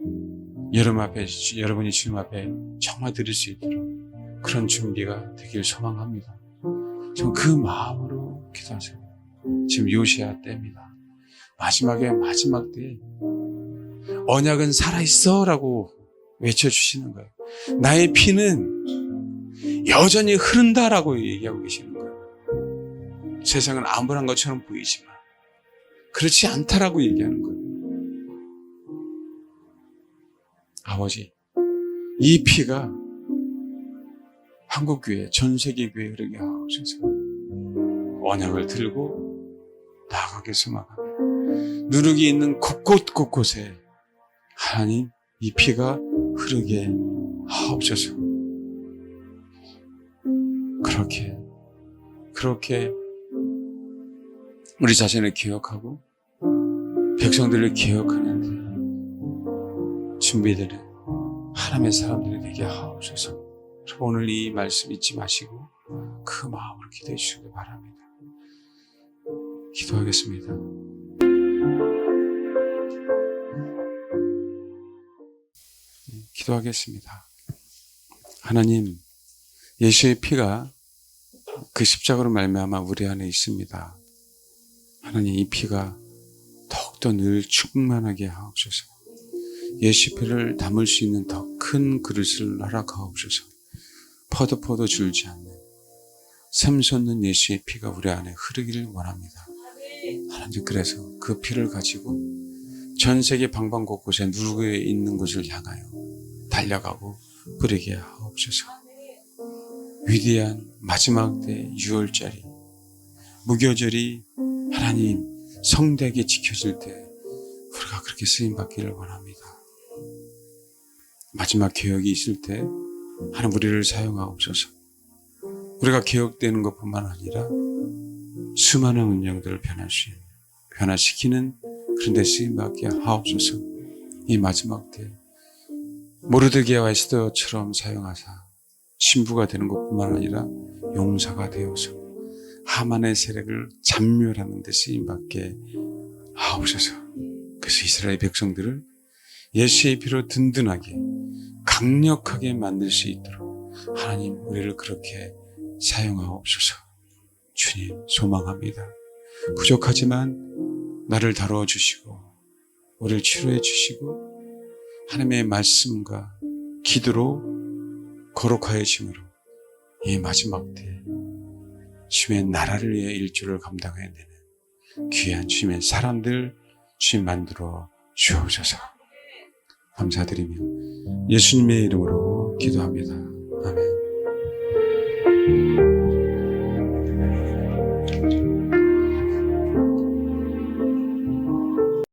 여러분이 주님 앞에 정말 드릴 수 있도록 그런 준비가 되길 소망합니다. 전 그 마음으로 기도하세요. 지금 요시야 때입니다. 마지막 때 언약은 살아있어 라고 외쳐주시는 거예요. 나의 피는 여전히 흐른다라고 얘기하고 계시는 거예요. 세상은 암울한 것처럼 보이지만 그렇지 않다라고 얘기하는 거예요. 아버지, 이 피가 한국교회, 전세계교회에 흐르게 하옵소서. 언약을 들고 나아가게 소망합니다. 누룩이 있는 곳곳에 하나님 이 피가 흐르게 하옵소서. 그렇게 우리 자신을 기억하고 백성들을 기억하는데 준비되는 하나님의 사람들이 되게 하옵소서. 오늘 이 말씀 잊지 마시고 그 마음으로 기도해 주시기 바랍니다. 기도하겠습니다. 기도하겠습니다. 하나님, 예수의 피가 그 십자가로 말미암아 우리 안에 있습니다. 하나님, 이 피가 더욱더 늘 충만하게 하옵소서. 예수 피를 담을 수 있는 더 큰 그릇을 허락하옵소서. 퍼도 줄지 않는 샘솟는 예수의 피가 우리 안에 흐르기를 원합니다. 하나님, 그래서 그 피를 가지고 전 세계 방방곳곳에 누르게 있는 곳을 향하여 달려가고 뿌리게 하옵소서. 위대한 마지막 때 6월절이 무교절이 하나님 성대하게 지켜질 때 우리가 그렇게 쓰임받기를 원합니다. 마지막 개혁이 있을 때 하나님 우리를 사용하옵소서. 우리가 개혁되는 것뿐만 아니라 수많은 운명들을 변화시키는 그런 데 쓰임받게 하옵소서. 이 마지막 때 모르드게와 에스더처럼 사용하사 신부가 되는 것뿐만 아니라 용사가 되어서 하만의 세력을 잔멸하는 데 쓰임받게 하옵소서. 그래서 이스라엘 백성들을 예수의 피로 든든하게 강력하게 만들 수 있도록 하나님 우리를 그렇게 사용하옵소서. 주님 소망합니다. 부족하지만 나를 다루어 주시고 우리를 치료해 주시고 하나님의 말씀과 기도로 거룩하여짐으로 이 마지막 때 주님의 나라를 위해 일주를 감당해야 되는 귀한 주님의 사람들 주님 만들어 주옵소서. 감사드리며 예수님의 이름으로 기도합니다. 아멘.